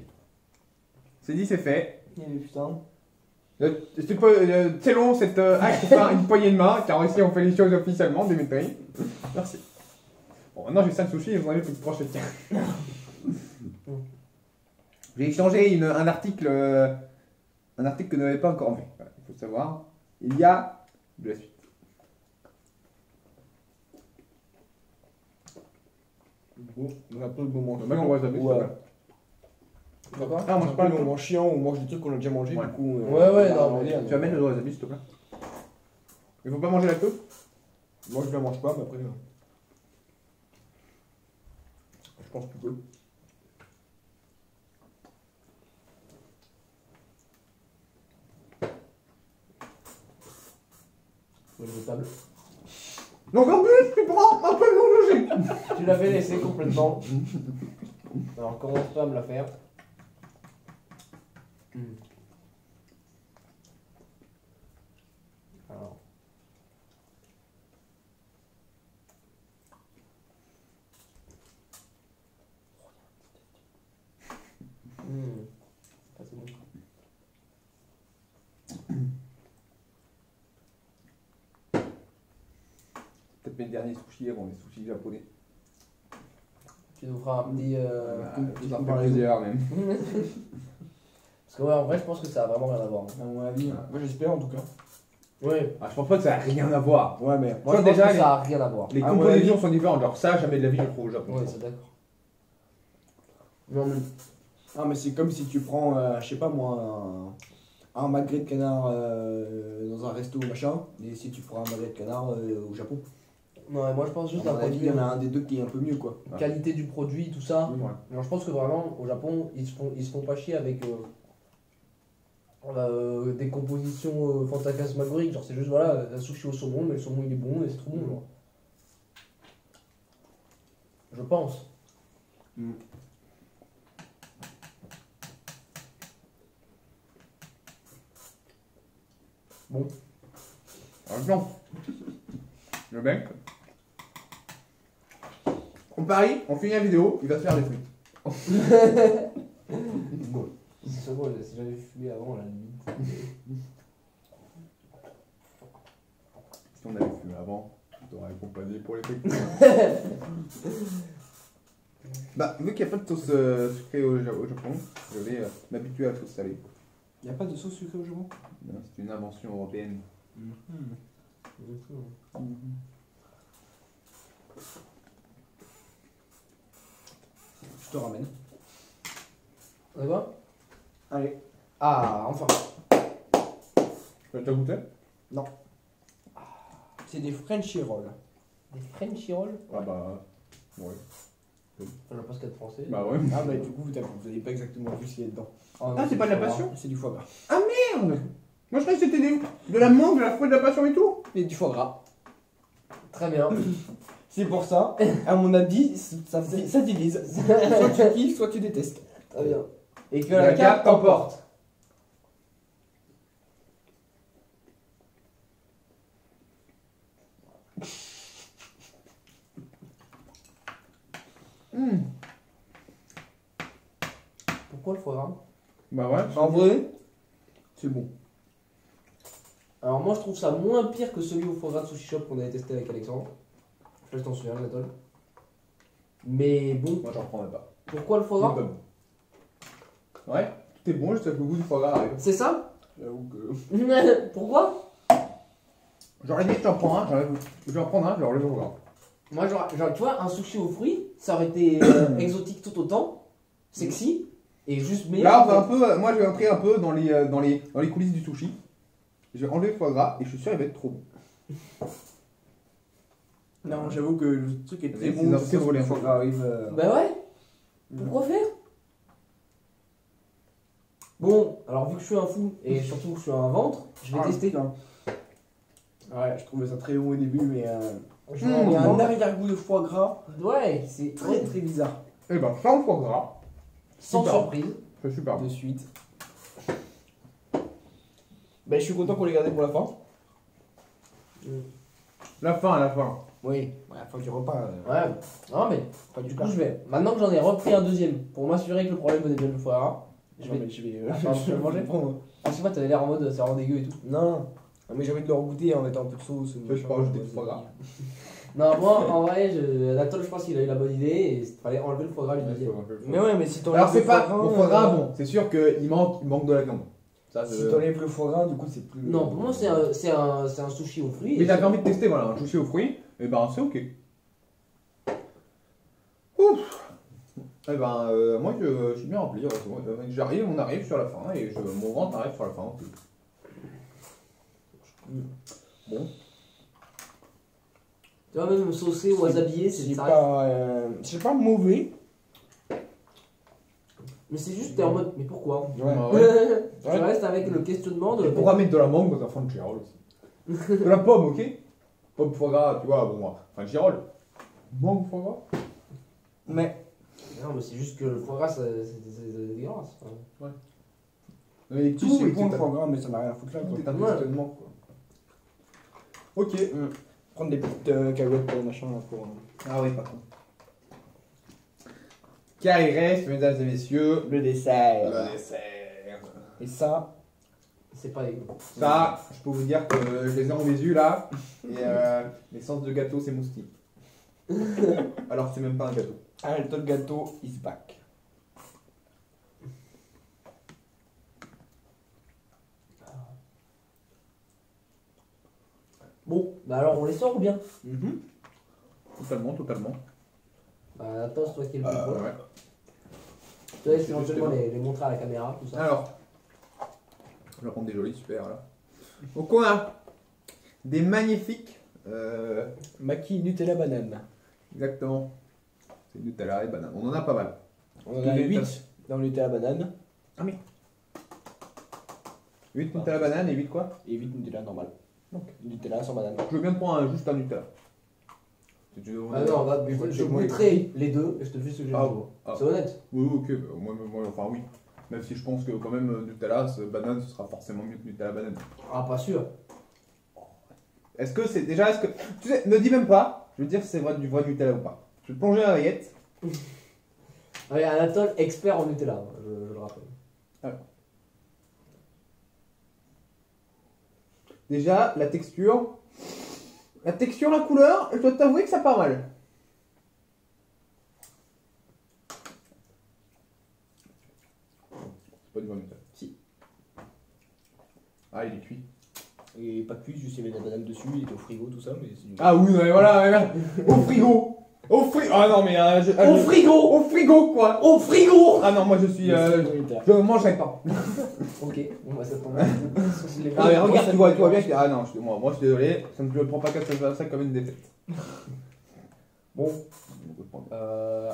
C'est dit, c'est fait. Putain. C'est long cet acte par une poignée de main, car ici on fait les choses officiellement, Dimitri. Merci. Bon, maintenant j'ai 5 sushis et vous en avez plus de 3 chacun. J'ai échangé un article que vous n'avez pas encore vu. Voilà, il faut savoir. Il y a de la suite. Bon, on a un peu le moment Bah, on va jamais, chiant. c'est pas D'accord. Ah, moi je parle le le moment chiant où on mange des trucs qu'on a déjà mangé, Ouais. du coup. Ouais, non, mais- Tu amènes le droit s'il te plaît. Il faut pas manger la queue. Moi, je la mange pas, mais après. Je pense que tu peux. Bonne table. Donc en plus, tu prends un peu de mon logique. Tu l'avais laissé complètement. Alors commence pas à me la faire. Alors. Ça, c'est bon. mes derniers sushis avant les sushis japonais. Tu nous feras un petit. Ça me fait plaisir même. Parce que ouais, en vrai, je pense que ça a vraiment rien à voir. À mon avis, moi j'espère en tout cas. Ouais. Ah, je pense pas que ça a rien à voir. Ouais, mais. Moi, je pense déjà, que ça a rien à voir. Les À mon compositions avis- sont différentes. Genre ça, jamais de la vie je le trouve au Japon. Ouais, c'est d'accord. Non, mais. Ah, mais c'est comme si tu prends, je sais pas moi, un magret de canard dans un resto machin, et si tu prends un magret de canard au Japon. Non, moi, je pense juste À d'un mon point de avis, vue il y en a un des deux qui est un peu mieux quoi. qualité du produit, tout ça. Ouais. Genre, je pense que vraiment, au Japon, ils se font pas chier avec des compositions fantasmagoriques. Genre, c'est juste, voilà, un sushi au saumon, mais le saumon il est bon et c'est trop bon. Genre. Je pense. Bon. Non. Le mec. On parie, on finit la vidéo, il va se faire des frites. Bon. C'est bon, si j'avais fumé avant, la limite. Si on avait fumé avant, on t'aurait accompagné pour les frites. Bah, vu qu'il n'y a pas de sauce sucrée au Japon, je vais m'habituer à la sauce salée. Il n'y a pas de sauce sucrée au Japon? Non, c'est une invention européenne. Je te ramène. On y va? Allez. Ah, enfin. Tu as déjà goûté? C'est des Frenchy rolls. Des Frenchy rolls? Ah bah. Ouais. Je sais pas ce qu'il y a de français. Bah ouais. Ah, bah du coup, vous n'avez pas exactement vu ce qu'il y a dedans. Oh, non, Ah, c'est pas de la passion? C'est du foie gras. Merde! Moi je croyais que c'était de la mangue, de la fouette, de la passion et tout. Et du foie gras. Très bien. C'est pour ça, à mon avis, ça divise. Soit tu kiffes, soit tu détestes. Très bien. Et que La la carte t'emporte. Pourquoi le foie gras? Bah ouais. En vrai, c'est bon. Alors moi je trouve ça moins pire que celui au foie gras de Sushi Shop qu'on avait testé avec Alexandre. Je sais pas si t'en souviens, Anatole. Mais bon, Moi j'en reprendrai pas. pourquoi le foie C'est gras? pas bon. Ouais, tout est bon, juste avec le goût du foie gras arrive. C'est ça? J'avoue que. Pourquoi? J'aurais dit que j'en prends un, je vais en prendre un, je vais enlever le foie gras. Moi genre, tu vois, un sushi aux fruits, ça aurait été exotique tout autant, sexy, et juste meilleur. Là, on va un peu, moi je vais entrer un peu dans les coulisses du sushi. Je vais enlever le foie gras et je suis sûr qu'il va être trop bon. Non, j'avoue que le truc est très C'est bon. c'est volé. Le foie gras arrive. Bah ouais. Pourquoi faire? Bon, alors vu que je suis un fou, et surtout que je suis un ventre, je vais tester. putain. Ouais, je trouvais ça très bon au début, mais Je il vais y a en un prendre. arrière-goût de foie gras Ouais, c'est très très bizarre. Et ben, sans foie gras, sans super. surprise. c'est super. De suite. Ben, je suis content qu'on l'ait gardé pour la fin. La fin. Oui, à la fin du repas. Ouais, non mais Pas du du tout. coup je vais. Maintenant que j'en ai repris un deuxième, pour m'assurer que le problème venait bien du foie gras, je vais. Je vais. Attends, je vais le manger. prendre. Ah, je sais pas, t'avais l'air en mode c'est vraiment dégueu et tout. Non, mais j'ai envie de le regoûter en mettant un peu de sauce. Je peux pas rajouter du foie gras. Non, moi en vrai, Anatole, je pense qu'il a eu la bonne idée et il fallait enlever le foie gras du deuxième. Mais ouais, mais si t'enlèves Alors c'est le foie pas gras, au foie gras, bon, c'est sûr qu'il manque de la viande. Ça, Si t'enlèves le foie gras, du coup, c'est plus. Non, pour moi c'est un sushi aux fruits. Mais et j'avais envie de tester, voilà, un sushi aux fruits, et ben c'est ok. Ouf. Et ben moi je suis bien rempli, heureusement. On arrive sur la fin et mon ventre arrive sur la fin aussi. Bon. Tu vois, même saucé ou wasabié, c'est ça. C'est pas mauvais. Mais c'est juste, t'es en mode, mais pourquoi? Ouais. Bah ouais. Tu restes avec le questionnement de. Et pourquoi mettre de la mangue dans un fond de girole aussi? De la pomme, ok? Pomme foie gras, tu vois, bon, enfin girole. Mangue foie gras? Mais. Non, mais c'est juste que le foie gras, c'est dégueulasse. Enfin. Mais Si, c'est bon le foie gras, mais ça n'a rien à foutre là. Tout est un Ouais. questionnement, quoi. Ok. Prendre des petites cacahuètes, machin, là, pour. Ah oui, par contre. Car il reste, mesdames et messieurs, Le dessert. le dessert. Et ça, C'est pas dégueu. Ça, je peux vous dire que je les ai en visu là. Et l'essence de gâteau, c'est moustille. Alors que c'est même pas un gâteau. Ah, le gâteau is back. Bon, bah alors on les sort ou bien? Totalement, totalement. Bah attends, c'est toi qui es le plus proche. Ouais. Je te laisse éventuellement les montrer à la caméra, tout ça. Alors, je vais prendre des jolis, super là. Donc on a des magnifiques. Maki Nutella banane. Exactement. C'est Nutella et banane. On en a pas mal. On en a 8 dans le Nutella banane. 8 Nutella banane et 8 quoi? Et 8 Nutella normal. Donc Nutella sans banane. Je veux bien te prendre juste un Nutella. Si tu veux, Ah non, bah, je goûterai les deux et je te fais ce que j'ai Ah, dit. ah. C'est honnête. Oui, ok, bah, moi, enfin oui. Même si je pense que quand même Nutella, banane, ce sera forcément mieux que Nutella banane. Ah, pas sûr. Est-ce que c'est déjà, tu sais, ne dis même pas, je veux dire si c'est du vrai Nutella ou pas. Je vais te plonger la baguette. Allez, Anatole, expert en Nutella, je le rappelle. Alors. Déjà, la texture, la couleur, je dois t'avouer que ça part mal. C'est pas du vrai Nutella. Si. Ah, il est cuit. Et pas cuit, juste il y avait de la banane dessus, il était au frigo, tout ça, mais c'est du... Ah oui, mais voilà, au frigo. Au frigo. Ah non, mais Au frigo. Au frigo, quoi. Au frigo. Ah non, moi je suis. Je mange avec pas. Ok, bon bah ça tombe. Ah, mais regarde, tu vois bien que. Ah non, moi je suis désolé, ça ne prend pas 4,25 comme une défaite. Bon,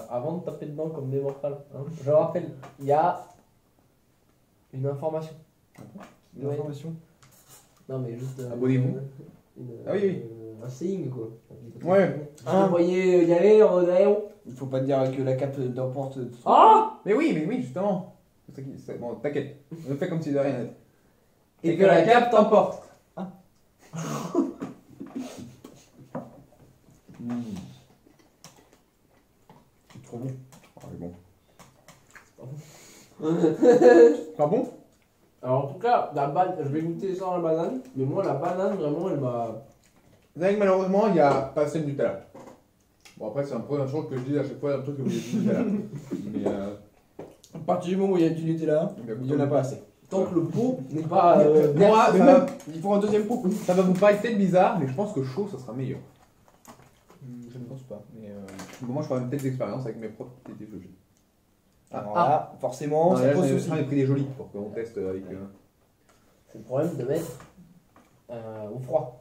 avant de taper dedans comme des mortals, hein, je rappelle, il y a une information. Une information. Non mais juste. Abonnez-vous. Ah oui, oui. Un saying quoi. Ouais. Vous voyez y aller en aéro. Il faut pas dire que la cape d'emporte. Ah. Mais oui, justement. Bon, t'inquiète, on fait comme si de rien n'était. Et que la cape t'emporte. Ah. C'est trop bon. Ah, mais bon. C'est Pas bon? Alors en tout cas, je vais goûter sans la banane, mais moi la banane vraiment elle m'a... Vous savez que malheureusement il n'y a pas assez de Nutella. Bon après c'est un peu un chose que je dis à chaque fois un truc que vous avez du Nutella. Mais À partir du moment où il y a du Nutella, il n'y en a pas assez. Tant que le pot n'est pas... moi, Il faut un deuxième pot. ça va vous paraître peut-être bizarre, mais je pense que chaud ça sera meilleur. Je ne pense pas. Mais Moi je ferai une tête d'expérience avec mes propres tétés que j'ai. alors là, forcément, Non, ça là, pose j'en ai souci. pris des jolis pour qu'on teste avec. C'est le problème de mettre au froid.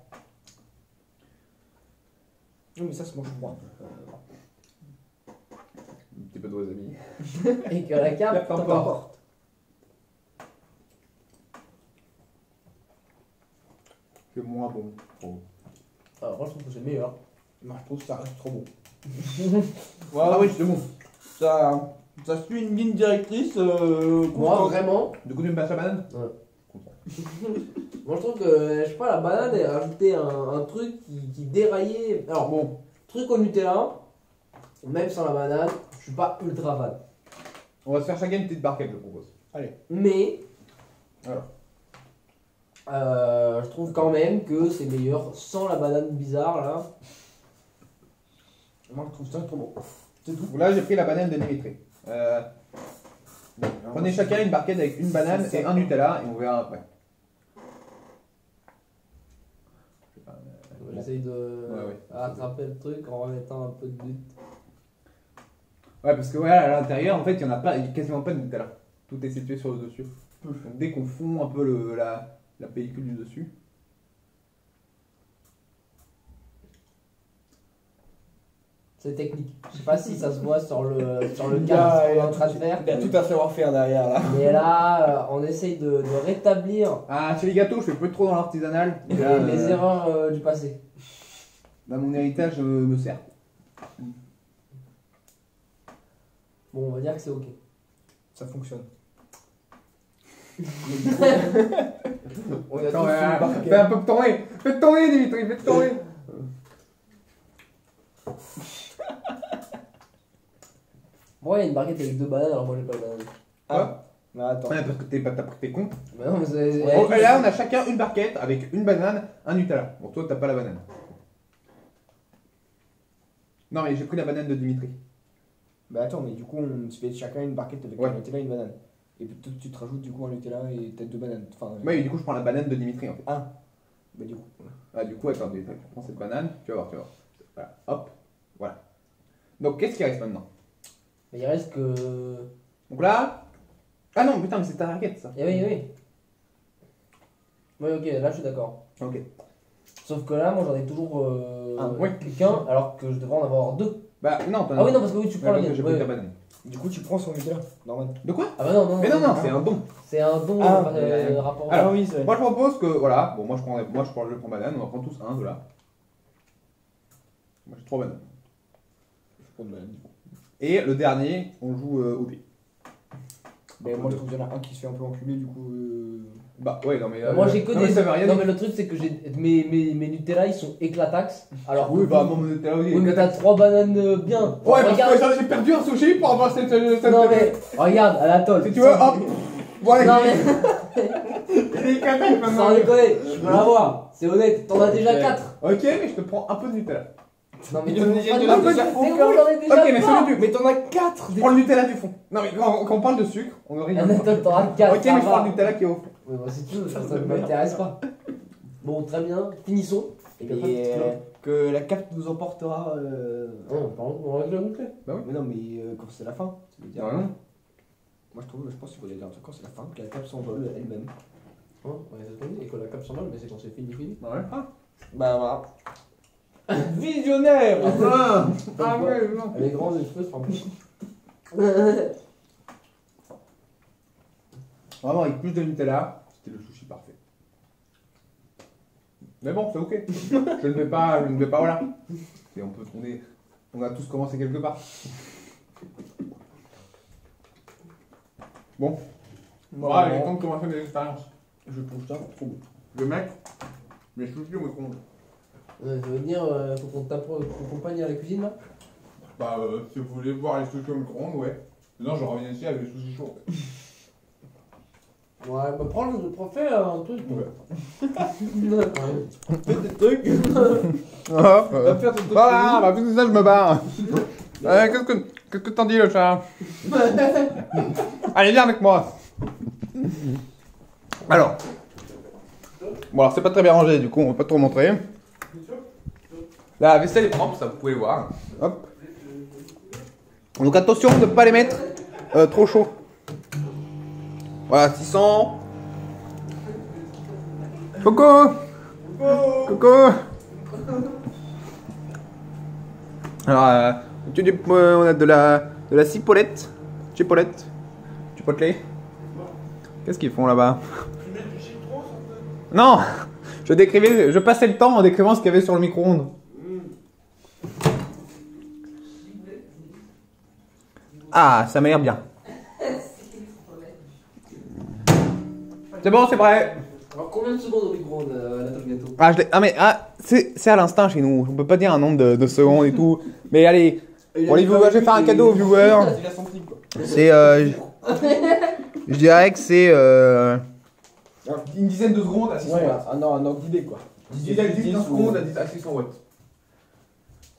Non, mais ça se mange froid. Un petit peu de wasabi. Et que la cape T'emporte. t'emporte. C'est moins bon. Oh. Alors moi je trouve que c'est meilleur. Moi, je trouve que ça reste trop bon. Ah oui, c'est bon. Ça suit une ligne directrice. Moi vraiment, Du coup, tu me passes la banane? moi je trouve que, je sais pas, la banane elle rajoutait un truc qui déraillait. Alors bon, truc au Nutella, même sans la banane, je suis pas ultra fan. On va se faire chacun une petite barquette, je propose. Mais Alors. je trouve quand même que c'est meilleur sans la banane bizarre là. Moi, je trouve ça trop bon. C'est tout. Là, j'ai pris la banane de Dimitri. Prenez chacun une barquette avec une banane et un Nutella et on verra après. J'essaye de Ouais. attraper le truc en remettant un peu de but. Ouais, parce que voilà, à l'intérieur, en fait, il y a quasiment pas de Nutella. Tout est situé sur le dessus. Donc dès qu'on fond un peu la pellicule du dessus. C'est technique. Je sais pas si ça se voit sur le Il cadre qu'on est a en train de faire. tout à savoir-faire derrière là. Mais là, on essaye de rétablir Ah, chez les gâteaux, je fais plus trop dans l'artisanal. les, Là, les erreurs du passé. Là, mon héritage me sert. Bon, on va dire que c'est ok. Ça fonctionne. On a tous une barquette. Fais un peu de tourner. Fais de tourner, Dimitri, fais de tourner. Moi, il y a une barquette avec 2 bananes, alors moi j'ai pas de banane. Ah, Mais attends. Ouais, parce que t'as pris tes comptes. Bah non, mais Bon, là, on a chacun une barquette avec une banane, un Nutella. Bon, toi, t'as pas la banane. Non, mais j'ai pris la banane de Dimitri. Bah attends, mais du coup, on se fait chacun une barquette avec Ouais. un Nutella et une banane. Et puis tu te rajoutes du coup un Nutella et peut-être 2 bananes. Enfin, Ouais, du coup, je prends la banane de Dimitri en fait. bah du coup. Voilà. Ah, du coup, attends, tu prends cette banane, tu vas voir, tu vas voir. Voilà, hop, voilà. Donc, qu'est-ce qui reste maintenant? Mais il reste que. Donc là. Ah non, putain, mais c'est ta raquette ça. Eh oui, oui. Oui, ok, là je suis d'accord. Ok. Sauf que là, moi j'en ai toujours ouais. qu'un, alors que je devrais en avoir 2. Bah, non, t'en as. Ah oui, non, parce que oui, tu prends la mienne. J'ai Ouais. pris ta banane. Du coup, tu prends son Nutella, normal. De quoi? Ah bah non, non, Mais non, c'est un don. C'est un don Ah, rapport. Alors, oui, c'est vrai. Moi, je propose que, voilà, bon, moi, je prends banane, on en prend tous un de là. Moi, j'ai 3 bananes. Je prends de banane, du coup. Et le dernier, on joue au dé. Mais moi, je trouve qu'il y en a un qui se fait un peu enculer, du coup. Bah, ouais, non, mais. Moi j'ai que non, mais des. ça veut rien Non, dire. mais le truc c'est que j'ai mes Nutella ils sont éclatax. Alors Oui, que bah, vous- mon Nutella aussi. oui, mais t'as 3 bananes bien. Ouais, parce Regarde. que j'ai perdu un sushi pour avoir cette. Non, mais regarde, à la tolle. Si tu veux, hop. Voilà, Non, il mais est éclaté maintenant. sans déconner, je peux l'avoir. C'est honnête, t'en as déjà 4. Ok, mais je te prends un peu de Nutella. Non, mais Il tu y en a me déjà feras un de peu déjà de C'est aucun. bon, j'en ai déjà Ok, mais pas. celui du. Mais t'en as 4 Je prends le Nutella du fond. Non, mais quand on parle de sucre, on aurait. Anatole, t'auras 4. Ok, mais je prends le Nutella qui est au fond. Oui, bah, si tu veux, ça ne m'intéresse pas. Bon, très bien, finissons. Et puis après, Et petite clope. que la cape nous emportera. Non, pardon, on règle la boucle. Mais non, mais quand c'est la fin. Ça veut dire. Non, non. Moi, je pense qu'il faut dire un truc quand c'est la fin, que la cape s'envole elle-même. Hein, ouais, c'est ce qu'on dit, et que la cape s'envole, mais c'est quand c'est fini. Ouais. Bah voilà. Visionnaire. Ah ouais, non. Elle est grande, les cheveux se font plus. Vraiment, avec plus de Nutella, c'était le sushi parfait. Mais bon, c'est ok. Je ne vais pas, voilà. Et on a tous commencé quelque part. Bon. Voilà, il est temps de commencer mes expériences. Je trouve ça trop beau. Je vais mettre mes sushis au micro-ondes. Ça veut dire, faut qu'on t'accompagne à la cuisine là. Bah, si vous voulez voir les sushis au micro-ondes, ouais. Sinon, je reviens ici avec les sushis chauds. Ouais, bah fais un truc. Ouais. Fais des trucs. Ah, Va faire ton truc. voilà, bah, plus que ça, je me barre. Qu'est-ce que t'en dis, le chat? Allez, viens avec moi. Alors. Bon, alors, c'est pas très bien rangé, du coup, on va pas trop montrer. La vaisselle est propre, ça, vous pouvez voir. Hop. Donc, attention de ne pas les mettre trop chauds. Voilà, 600. Coco. Coco. Alors, on a de la cipollette. Chipotlette. Qu'est-ce qu'ils font là-bas? Non, je passais le temps en décrivant ce qu'il y avait sur le micro-ondes. Ah, ça m'a l'air bien. C'est bon, c'est prêt. Alors combien de secondes au micro-ondes, Anatole Gâteau? C'est à l'instinct chez nous. On peut pas dire un nombre de secondes et tout. Mais allez, pour les viewers, je vais faire un cadeau aux viewers. Il a son clip quoi. C'est, je dirais que c'est une dizaine de secondes à 600 Ouais, watts. un ordre d'idée quoi. 10 secondes à 600 watts.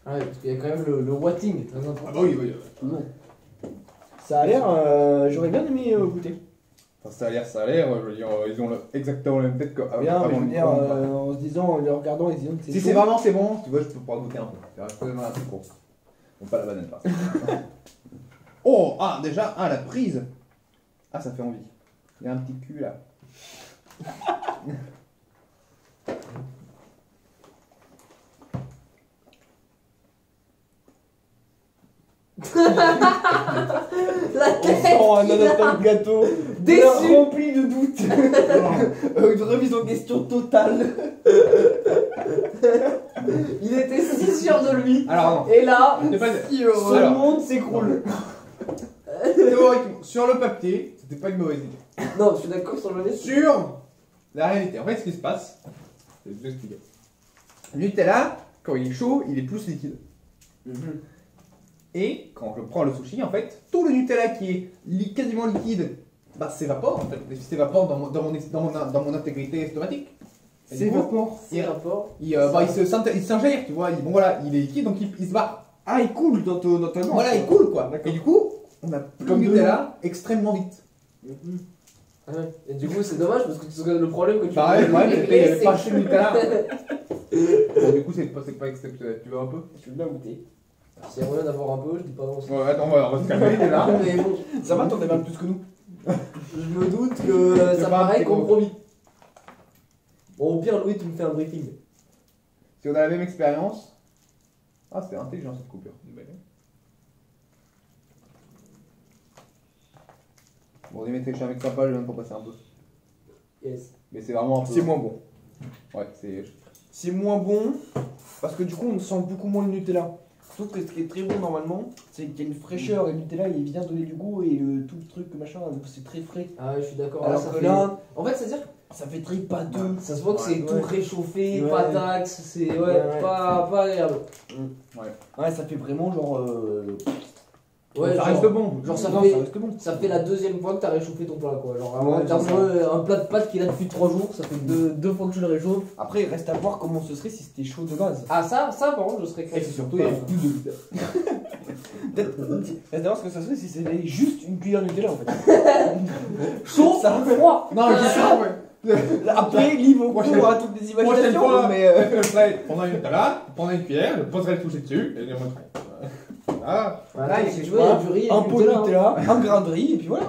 Ah ouais, parce qu'il y a quand même le watting, très important. Ah bah oui. Toujours. Ça a l'air. J'aurais bien aimé goûter. Enfin, ça a l'air, je veux dire, ils ont exactement la même tête qu'avant Bien, mais je le veux dire, micro-ondes. en se disant, en les regardant, et se disant que Si c'est vraiment c'est bon, tu vois, je peux pouvoir goûter un peu. Je peux mettre un truc court. Bon, pas la banane, par contre. Oh, déjà, la prise. Ah, ça fait envie. Il y a un petit cul là. La On tête sent un Anatole Gâteau Déçu. rempli de doutes. Une remise en question totale. Il était si sûr de lui. Alors, non. Et là, C'est pas... Ce Alors, monde s'écroule. théoriquement, sur le papier, c'était pas une mauvaise idée. non, je suis d'accord sur le lait. Sur la réalité, en fait, ce qui se passe, je vais vous expliquer. Le Nutella, quand il est chaud, il est plus liquide. Et quand je prends le sushi, en fait, tout le Nutella qui est quasiment liquide Bah, s'évapore en fait. Il s'évapore dans mon intégrité estomatique. S'évapore. Il s'ingère, tu vois. Bon voilà, il est liquide donc il se barre. Ah, il coule dans ta langue. Voilà, il coule quoi. Et du coup, on a Comme plus de de Nutella extrêmement vite. Ah ouais. Et du coup, c'est dommage parce que le problème que tu Pareil, voulais régler, il y avait c'est pas que- chez Nutella. Bon, du coup, c'est pas exceptionnel. Tu veux un peu? Je veux bien goûter. S'il y a moyen d'avoir un peu, je dis pas non. Ouais, attends, on va se calmer déjà. Mais bon, Ça va, t'en déballes plus que nous. je me doute que C'est ça pas- paraît c'est compromis. Bon, au pire, Louis, tu me fais un briefing. Si on a la même expérience. Ah, c'était intelligent cette coupure. Bon, Dimitri, je suis un mec sympa, je viens de t'en passer un peu. Yes. Mais c'est vraiment un peu. C'est moins bon. Ouais, c'est. C'est moins bon parce que du coup on sent beaucoup moins le Nutella. Sauf que ce qui est très bon normalement, c'est qu'il y a une fraîcheur et le Nutella il vient donner du goût et tout le truc machin c'est très frais. Ah ouais, je suis d'accord. Alors ça que fait- là, En fait, c'est-à-dire, ça fait très pâteux. ça se voit que c'est Ouais. tout réchauffé, Ouais. pas d'axe, c'est ouais, Ouais. pas agréable. Ouais, ça fait vraiment genre. Ouais, ça genre- reste bon. Genre, ça non, fait. ça reste bon. Ça fait la deuxième fois que t'as réchauffé ton plat quoi. Genre vraiment, Ouais, t'as c'est ça. un plat de pâtes qui est là depuis 3 jours, ça fait deux fois que je le réchauffe. Après, il reste à voir comment ce serait si c'était chaud de base. Ah ça par contre je serais Et craqué. c'est surtout, il y a beaucoup de Nutella. Reste à voir ce que ça serait si c'était juste une cuillère de Nutella en fait. Chaud, Ça. froid. Non, je dis ça, ouais. Après, libre au Prochaine- cours à toutes les Prochaine imaginations. fois, Mais je ferai pendant une Nutella, pendant une cuillère, je poserai le toucher dessus et je montrerai. Ah, Voilà, Là, si il tu y veux, il y a du riz et un du pot de Nutella. Nutella, un grain de riz et puis voilà.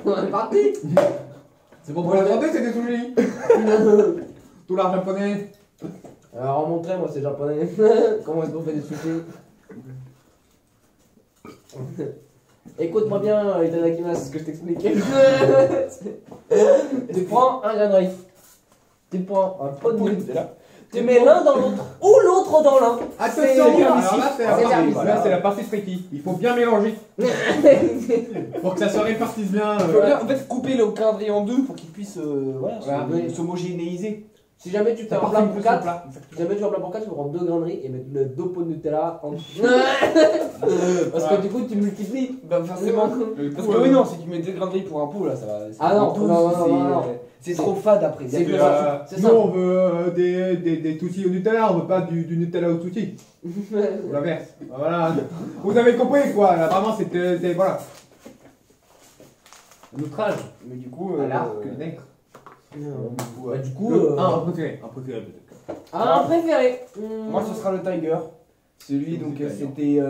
On est parti. c'est bon pour la santé, c'était tout joli. Tout l'art japonais. Alors remontrer, moi c'est japonais. Comment est-ce qu'on fait des sushis? Écoute-moi bien, Itadakimasu, ce que je t'expliquais. Tu prends un grain de riz. Tu prends un pot de Nutella. Tu mets l'un dans l'autre ou l'autre dans l'un. Attention, alors là c'est la C'est partie, service. là, c'est la partie tricky. Il faut bien mélanger pour que ça se répartisse bien. Il faut bien en fait couper le grain de riz en deux pour qu'il puisse voilà, Voilà. s'homogénéiser. Si jamais tu fais Ça un part plat plus pour sur 4, le plat. si jamais tu fais un plat pour 4, tu prends 2 grains de riz et mettre le 2 pots de Nutella en dessous. Parce que du coup tu multiplies. Bah forcément. Parce que oui non, si tu mets 2 grains de riz pour un pot là, ça va. Ah non, douze, non, c'est- non. C'est trop fade après. C'est C'est que- c'est Nous ça. on veut des tutti au Nutella, on veut pas du Nutella au tutti. Ou l'inverse. Voilà. Vous avez compris quoi, là vraiment c'était. Voilà. L'outrage. Mais du coup. culinaire. Bah, du coup, Un préféré peut-être. un préféré. Moi ce sera le Tiger. Celui donc c'était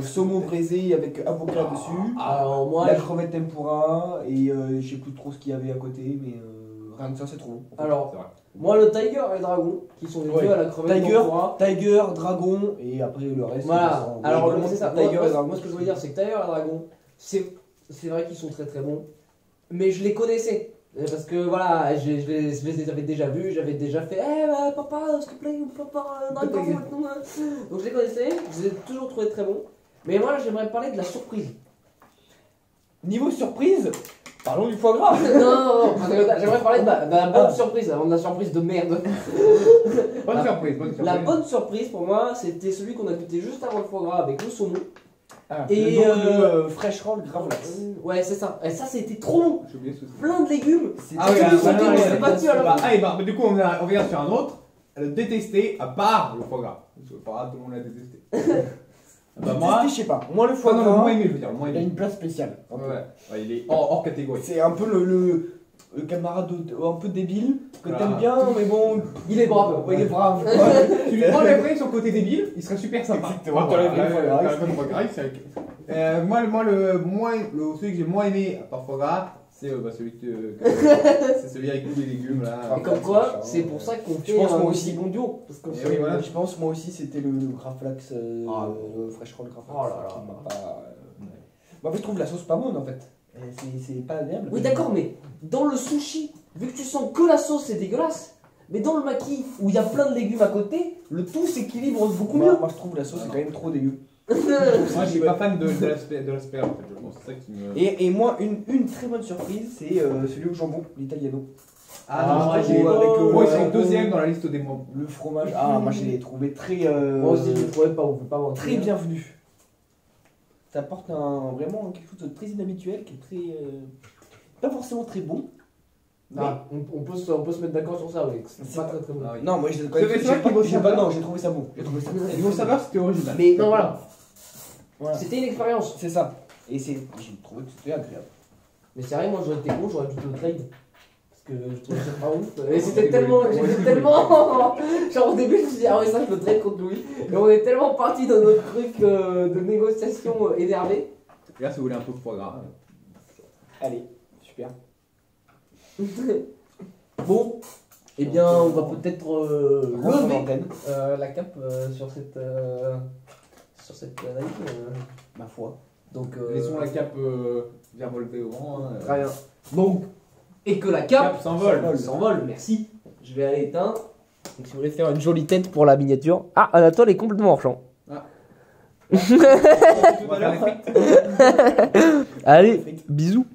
saumon braisé avec avocat dessus. Alors moi, La crevette tempura et je sais plus trop ce qu'il y avait à côté mais rien que ça c'est trop bon. alors, C'est vrai. moi le Tiger et le Dragon, qui sont les Ouais. deux à la crevette Tiger, tempura. Tiger, dragon et après le reste. Voilà. Alors c'est c'est ça. Tiger Moi, et dragon. moi, ce que je veux dire, c'est que Tiger et Dragon, c'est vrai qu'ils sont très très bons, mais je les connaissais. Parce que voilà, je les avais déjà vus, j'avais déjà fait papa, s'il te plaît, papa, Dragon. Donc je les connaissais, je les ai toujours trouvés très bons. Mais moi, j'aimerais parler de la surprise. Niveau surprise, parlons du foie gras. Non, j'aimerais parler de la bonne surprise avant de la surprise de merde. Bonne surprise, bonne surprise. La bonne surprise pour moi, c'était celui qu'on a goûté juste avant le foie gras avec le saumon. Et Et, le fresh roll gravlax. Ouais, c'est ça. Et ça, c'était trop bon. J'ai oublié ce Plein de légumes. Ah oui, Celui ah, sur lequel non, on il s'est a- battu à la bah, fin. ah, et bah, du coup, on revient sur un autre. Le détester à part le foie gras. Parce que pas tout le monde l'a détesté. Bah, moi, Je sais pas. Moi le foie non, gras, moins aimé, je veux dire, moins il a aimé. une place spéciale. Un peu. Ouais, il est hors catégorie. C'est un peu le camarade un peu débile que Voilà. t'aimes bien mais bon. Il est brave. Ouais, il est brave. Tu lui enlèverais son côté débile, il serait super sympa. Exactement, t'enlèverais le foie gras. Celui que j'ai moins aimé à part foie gras, c'est c'est celui avec tous les légumes là. Et comme quoi, c'est pour ça qu'on Je fait pense un moi aussi aussi. bon duo. Parce que Et oui, voilà. Je pense moi aussi c'était le Graflax Ah. fresh roll Graflax. Oh là là. qui m'a pas, Bah, en fait je trouve la sauce pas bonne en fait. C'est pas agréable. Oui, d'accord, mais dans le sushi, vu que tu sens que la sauce, c'est dégueulasse. Mais dans le maki, où il y a plein de légumes à côté, le tout s'équilibre beaucoup mieux. Moi je trouve la sauce Ah, est non. quand même trop dégueu. Moi je suis pas fan de l'aspect en fait, je pense c'est ça qui me. Et moi une très bonne surprise c'est celui au jambon, l'italiano. Ah, je j'ai trouve pas- Moi c'est jambon, le deuxième dans la liste des mots. le fromage. Ah moi je l'ai trouvé très Moi aussi, je le trouvais pas, on peut pas mentir. très bienvenu. t'apporte vraiment quelque chose de très inhabituel, qui est très. Pas forcément très bon. Ah, on peut se mettre d'accord sur ça, oui. C'est pas très très bon. Ah oui. Non, moi j'ai non, j'ai trouvé ça bon. J'ai trouvé ça très Niveau bon. saveur, c'était original. Mais Non, voilà. Voilà. C'était une expérience. C'est ça. Et j'ai trouvé que c'était agréable. Mais sérieux, moi j'aurais été con, j'aurais dû le trade. Parce que je trouvais ça pas ouf. Et c'était tellement. J'étais tellement. Genre au début, je me suis dit, ah ouais, ça je le trade contre Louis. Et on est tellement parti dans notre truc de négociation énervé. Là, si vous voulez un peu de foie gras. Allez, super. Bon, eh bien, on va peut-être Range lever l'antenne. la cape sur cette analyse. Ma foi. Donc, Laissons la cape virevolter au vent. très bien. Donc, et que la cape s'envole. Merci. Je vais aller éteindre. Donc, si vous voulez faire une jolie tête pour la miniature. Ah, Anatole est complètement hors champ. Ah. Allez, bisous.